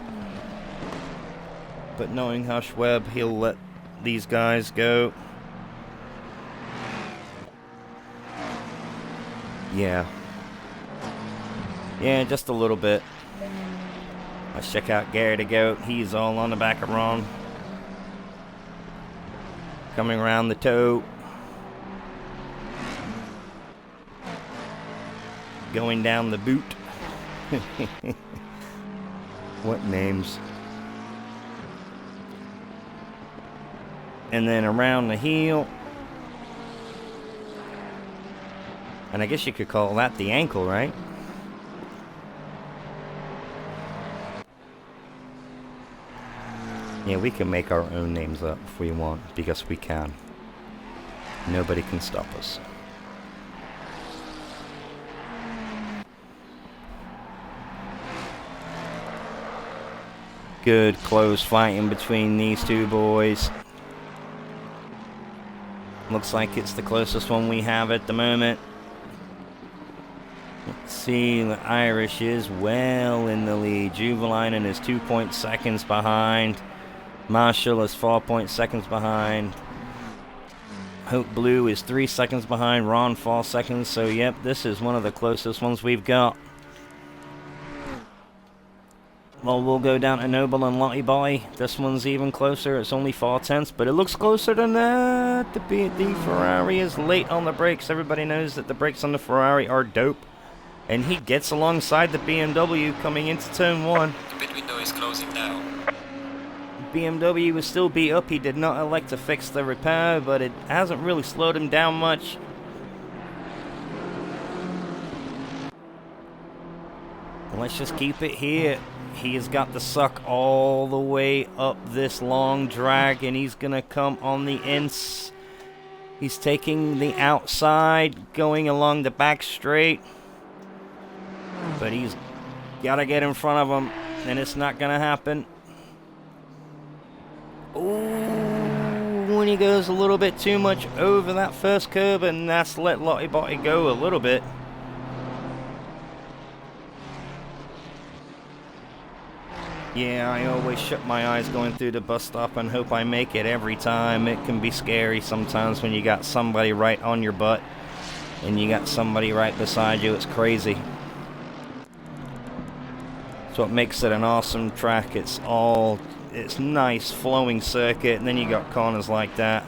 But knowing Hush Webb, he'll let these guys go. Yeah. Yeah, just a little bit. Let's check out Gary to go. He's all on the back of Ron. Coming around the toe. Going down the boot. What names? And then around the heel. And I guess you could call that the ankle, right? Yeah, we can make our own names up if we want, because we can. Nobody can stop us. Good close fighting between these two boys. Looks like it's the closest one we have at the moment. Let's see, the Irish is well in the lead. Juvelainen is 2 seconds behind. Marshall is 4 seconds behind. Hope Blue is 3 seconds behind. Ron 4 seconds. So, yep, this is one of the closest ones we've got. Well, we'll go down to Noble and Lottie Boy. This one's even closer. It's only 4/10, but it looks closer than that. The Ferrari is late on the brakes. Everybody knows that the brakes on the Ferrari are dope. And he gets alongside the BMW coming into turn 1. The pit window is closing now. BMW was still beat up. He did not elect to fix the repair, but it hasn't really slowed him down much. Let's just keep it here. He has got the suck all the way up this long drag, and he's going to come on the ins. He's taking the outside, going along the back straight. But he's got to get in front of him, and it's not going to happen. Ooh, when he goes a little bit too much over that first curb, and that's let Lottie Botty go a little bit. Yeah, I always shut my eyes going through the bus stop and hope I make it every time. It can be scary sometimes when you got somebody right on your butt and you got somebody right beside you. It's crazy. It's what makes it an awesome track. It's nice flowing circuit, and then you got corners like that.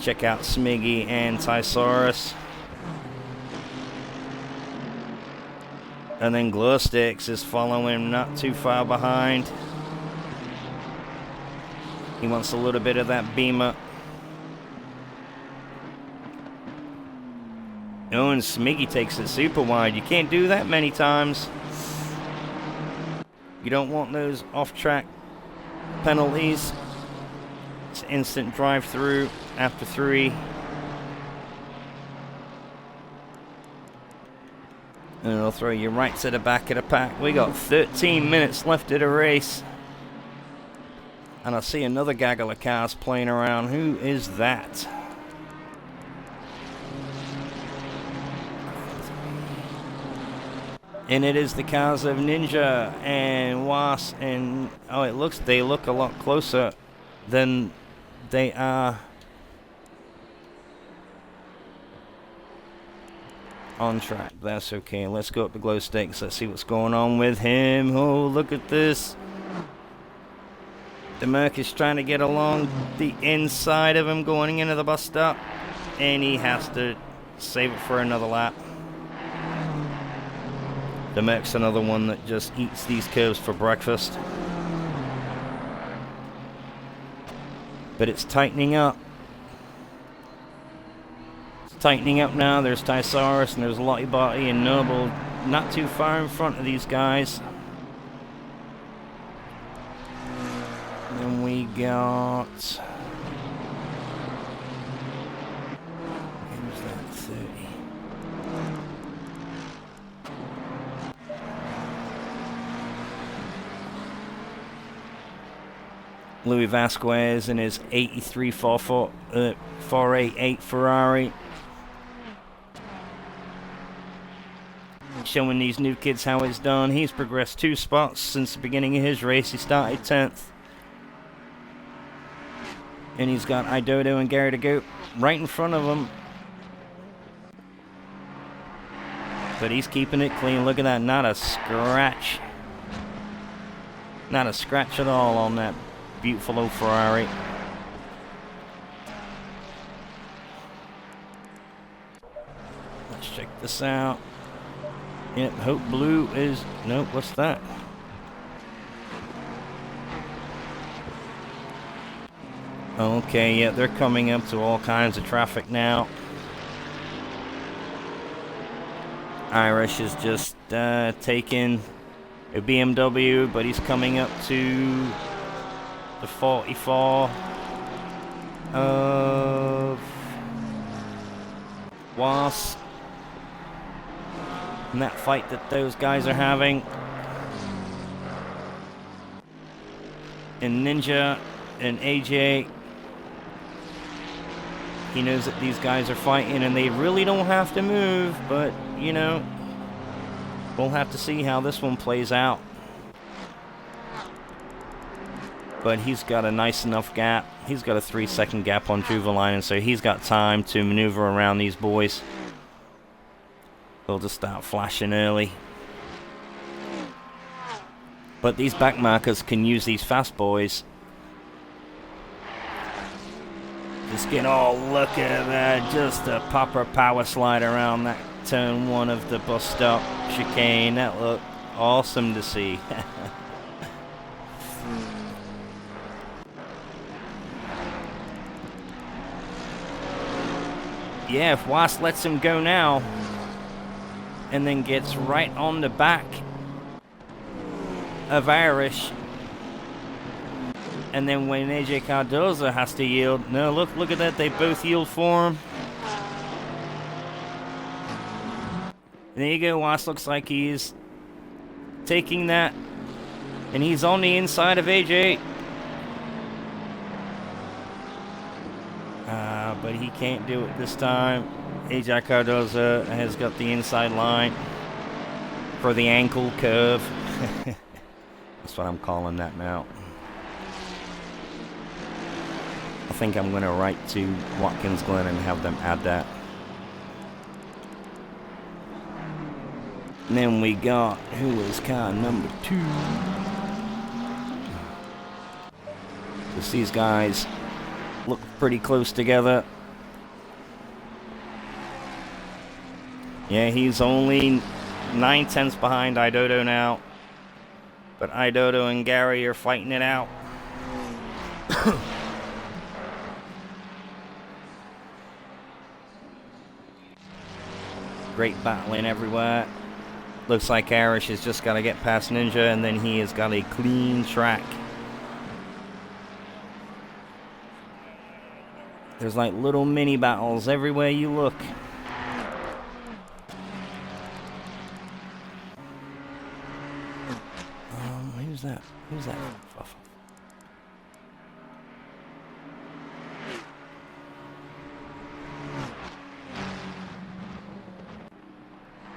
Check out Smiggy and Tysaurus. And then Glowsticks is following not too far behind. He wants a little bit of that Beamer. Oh, and Smiggy takes it super wide. You can't do that many times. You don't want those off-track penalties. It's instant drive-through after 3. And it'll throw you right to the back of the pack. We got 13 minutes left of the race. And I see another gaggle of cars playing around. Who is that? And it is the cars of Ninja and Was, and they look a lot closer than they are on track. That's okay. Let's go up to Glowsticks. Let's see what's going on with him. Oh, look at this. The Merc is trying to get along the inside of him going into the bus stop, and he has to save it for another lap. The Merc's another one that just eats these curves for breakfast. But it's tightening up. It's tightening up now. There's Tysaurus and there's Lottie Botty and Noble not too far in front of these guys. And then we got... who's that? 30. Louis Vasquez in his 83 488 Ferrari. Showing these new kids how it's done. He's progressed 2 spots since the beginning of his race. He started 10th. And he's got Idodo and Gary to go right in front of him. But he's keeping it clean. Look at that. Not a scratch. Not a scratch at all on that beautiful old Ferrari. Let's check this out. Yep, Hope Blue is... nope, what's that? Okay, yeah, they're coming up to all kinds of traffic now. Irish is just taking a BMW, but he's coming up to the 44 of Wasp. In that fight that those guys are having. And Ninja and AJ, he knows that these guys are fighting and they really don't have to move, but you know, we'll have to see how this one plays out. But he's got a nice enough gap. He's got a 3-second gap on Juvelainen, so he's got time to maneuver around these boys. They'll just start flashing early. But these back markers can use these fast boys. Just get, oh, look at that. Just a proper power slide around that turn 1 of the bus stop chicane. That looked awesome to see. Yeah, if Wasp lets him go now, and then gets right on the back of Irish, and then when AJ Cardoza has to yield, no, look at that, they both yield for him. And there you go, Wasp looks like he's taking that, and he's on the inside of AJ. But he can't do it this time. AJ Cardoza has got the inside line for the ankle curve. That's what I'm calling that now. I think I'm going to write to Watkins, Glen, and have them add that. And then we got, who was car number 2? Just these guys look pretty close together. Yeah, he's only 9/10 behind Idodo now. But Idodo and Gary are fighting it out. Great battling everywhere. Looks like Irish has just got to get past Ninja, and then he has got a clean track. There's like little mini battles everywhere you look. Who's that? Who's that?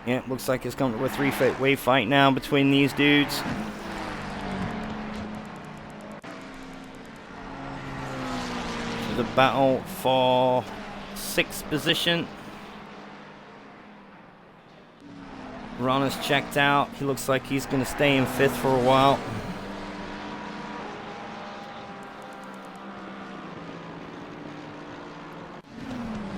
Yeah, looks like it's come to a 3-way fight now between these dudes. So the battle for 6th position. Ron is checked out. He looks like he's going to stay in 5th for a while.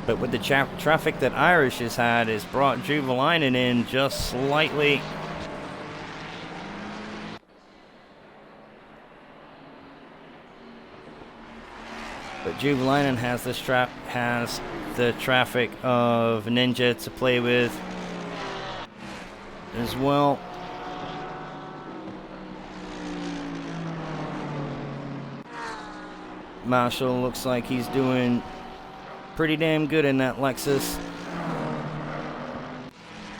But with the traffic that Irish has had, has brought Juvelainen in just slightly. But Juvelainen has the traffic of Ninja to play with as well. Marshall looks like he's doing pretty damn good in that Lexus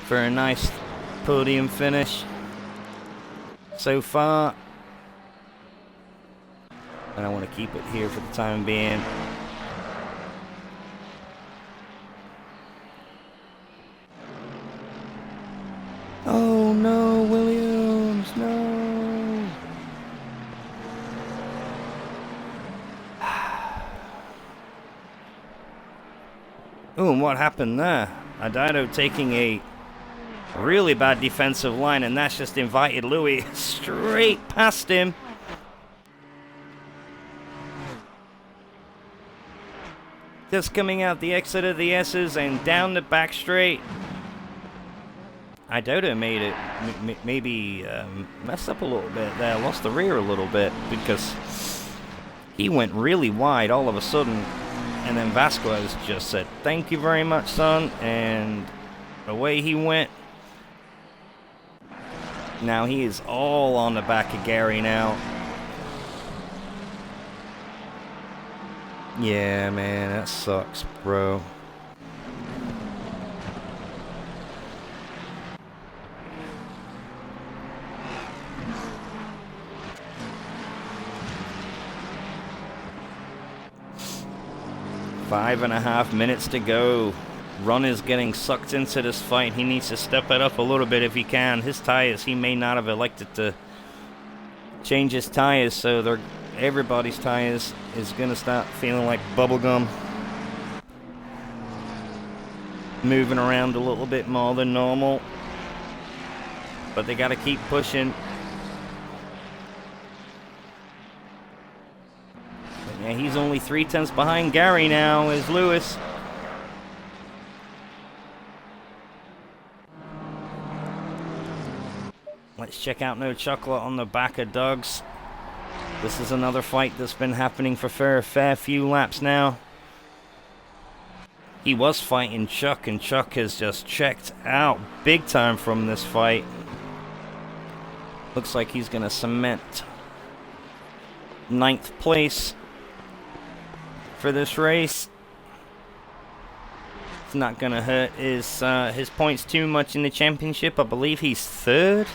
for a nice podium finish so far. And I want to keep it here for the time being. Oh no, Williams, no. Oh, and what happened there? Idodo taking a really bad defensive line, and that's just invited Louis straight past him. Just coming out the exit of the S's and down the back straight. Idodo made it, maybe messed up a little bit there, lost the rear a little bit, because he went really wide all of a sudden, and then Vasquez just said, "Thank you very much, son," and away he went. Now he is all on the back of Gary now. Yeah, man, that sucks, bro. Five and a half minutes to go. Run is getting sucked into this fight. He needs to step it up a little bit if he can. His tires, he may not have elected to change his tires, so everybody's tires is gonna start feeling like bubblegum. Moving around a little bit more than normal, but they gotta keep pushing. But yeah, he's only 3/10 behind Gary now, is Lewis. Let's check out No Chocolate on the back of Doug's. This is another fight that's been happening for a fair few laps now. He was fighting Chuck, and Chuck has just checked out big time from this fight. Looks like he's going to cement 9th place for this race. It's not going to hurt his points too much in the championship. I believe he's 3rd.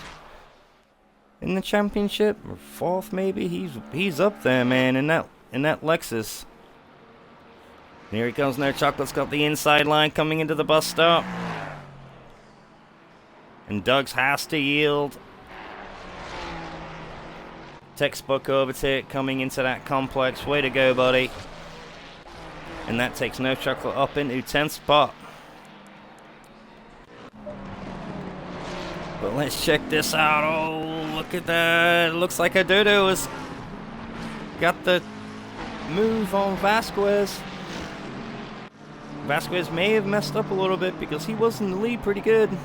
In the championship, or 4th maybe. He's up there, man, in that Lexus. Here he comes. No Chocolate's got the inside line coming into the bus stop, and Doug's has to yield. Textbook overtake coming into that complex. Way to go, buddy. And that takes No Chocolate up into 10th spot. But let's check this out. Oh, look at that. It looks like Adodo has got the move on Vasquez. Vasquez may have messed up a little bit because he was in the lead pretty good.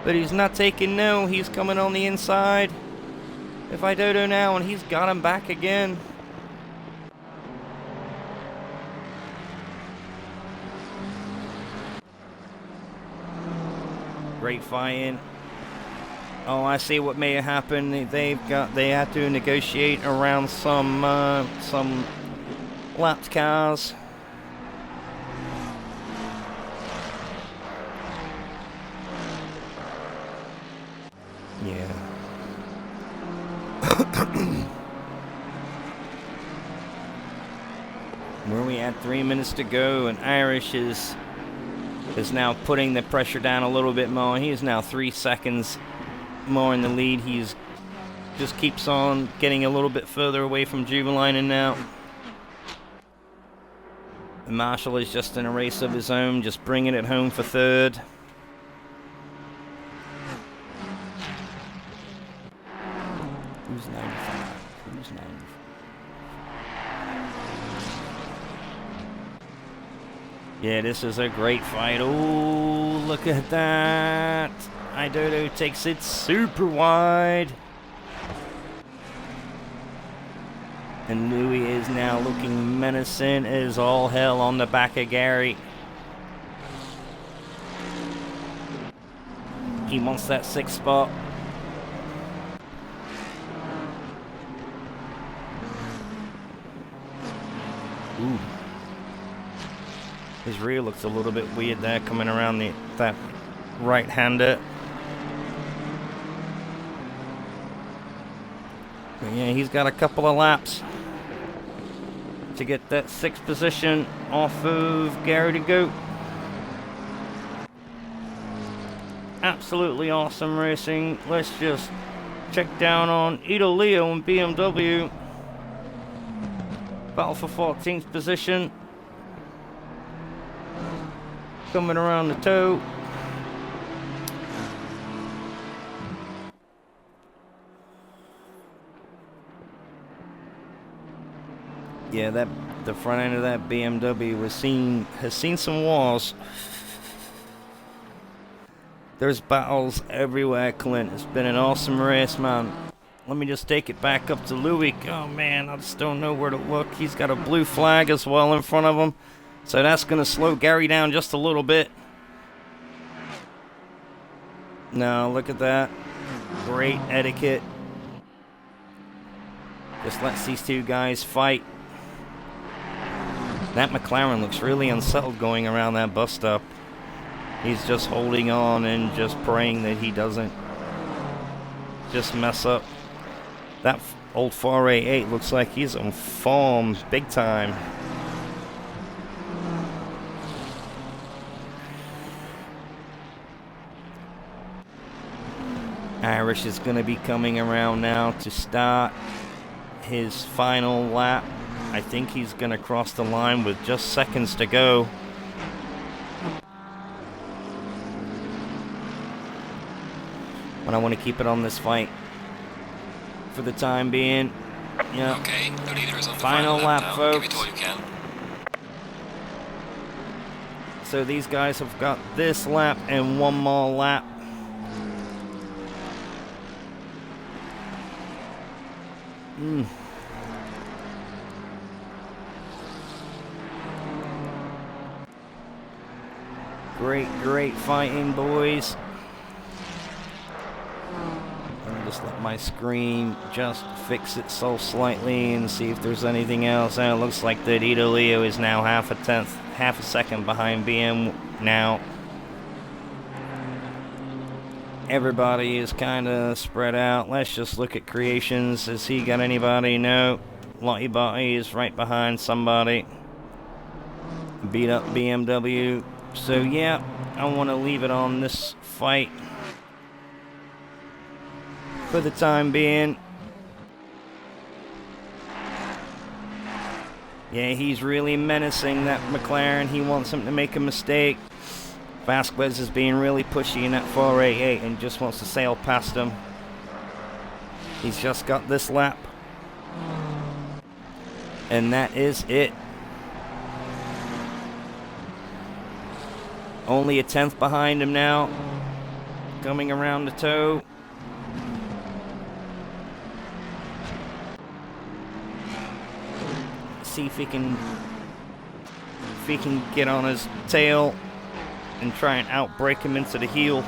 But he's not taking no. He's coming on the inside. If Adodo now, and he's got him back again. Great fighting. Oh, I see what may have happened. They had to negotiate around some lapped cars. Yeah. Where we at? 3 minutes to go, and Irish is now putting the pressure down a little bit more. He is now 3 seconds more in the lead. He's just keeps on getting a little bit further away from Jubilainen now. And Marshall is just in a race of his own, just bringing it home for 3rd. Who's 95? Who's 95? Yeah, this is a great fight. Oh, look at that. Idodo takes it super wide. And Louis is now looking menacing as all hell on the back of Gary. He wants that 6th spot. Ooh. His rear looks a little bit weird there, coming around that right-hander. But yeah, he's got a couple of laps to get that 6th position off of Gary to go. Absolutely awesome racing. Let's just check down on Ito Leo and BMW. Battle for 14th position. Coming around the toe. Yeah, the front end of that BMW has seen some wars. There's battles everywhere, Clint. It's been an awesome race, man. Let me just take it back up to Louis. Oh man, I just don't know where to look. He's got a blue flag as well in front of him. So that's going to slow Gary down just a little bit. No, look at that. Great etiquette. Just lets these two guys fight. That McLaren looks really unsettled going around that bus stop. He's just holding on and just praying that he doesn't just mess up. That old 488 looks like he's on form big time. Irish is going to be coming around now to start his final lap. I think he's going to cross the line with just seconds to go. But I want to keep it on this fight for the time being. Yeah. Okay, the leader is on the Final lap, now. folks. Give it all you can. So these guys have got this lap and one more lap. Great fighting, boys. I'll just let my screen just fix itself slightly and see if there's anything else. And it looks like that Ito Leo is now half a second behind BM now. Everybody is kind of spread out. Let's just look at Creations. Has he got anybody? No. Lottie Botty is right behind somebody. Beat up BMW. So yeah, I want to leave it on this fight for the time being. Yeah, he's really menacing that McLaren. He wants him to make a mistake. Vasquez is being really pushy in that 488 and just wants to sail past him. He's just got this lap. And that is it. Only a 10th behind him now. Coming around the toe. See if he can get on his tail and try and outbrake him into the heel.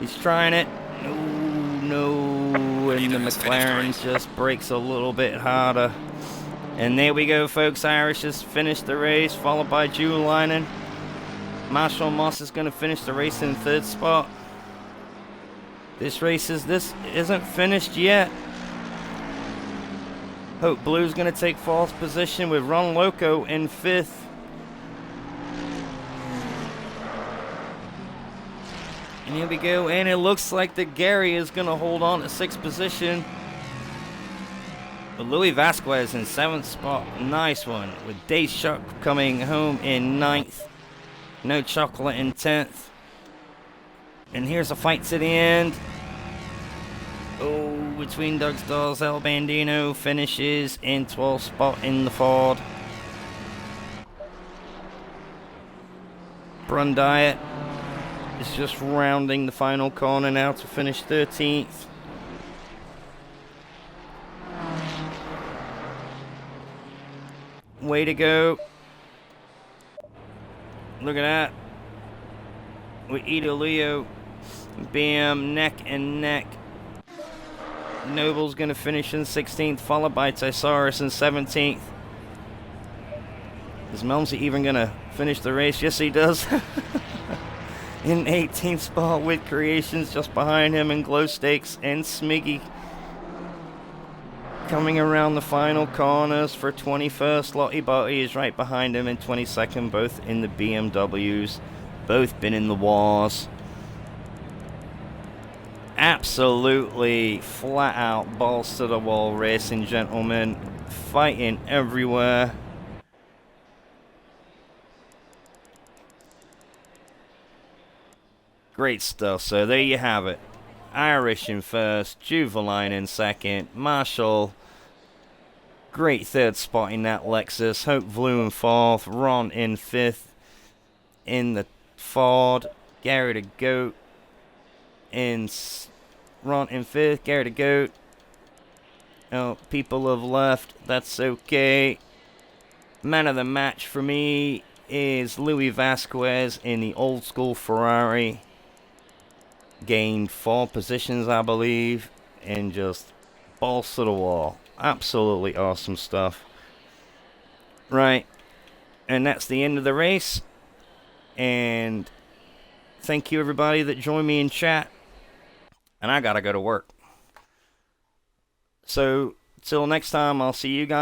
He's trying it. No, and the McLaren just brakes a little bit harder. And there we go, folks. Irish has finished the race, followed by Julianen. Marshall Moss is going to finish the race in third spot. This isn't finished yet. Hope Blue's going to take fourth position with Ron Loco in fifth. And here we go, and it looks like that Gary is going to hold on to sixth position. But Louis Vasquez in seventh spot, nice one. With Dave Shuck coming home in ninth. No Chocolate in 10th. And here's a fight to the end. Oh, between Doug Stars, El Bandino finishes in 12th spot in the Ford. Brundiet is just rounding the final corner now to finish 13th. Way to go. Look at that. With Ito Leo, BM neck and neck. Noble's going to finish in 16th, followed by Tysaurus in 17th. Is Melmsey even going to finish the race? Yes, he does. In 18th spot with Creations just behind him, and Glow Stakes and Smiggy coming around the final corners for 21st. Lottie Botty is right behind him in 22nd, both in the BMWs, both been in the wars. Absolutely flat out balls to the wall racing, gentlemen, fighting everywhere. Great stuff. So there you have it. Irish in first, Juveline in second, Marshall, great third spot in that Lexus, Hope Blue in fourth, Ron in fifth in the Ford, Gary the Goat in Ron in fifth, Gary the Goat. Oh, people have left, that's okay. Man of the match for me is Louis Vasquez in the old school Ferrari. gained 4 positions, I believe, and just balls to the wall. Absolutely awesome stuff. Right, and that's the end of the race. And thank you everybody that joined me in chat. And I gotta go to work. So till next time, I'll see you guys.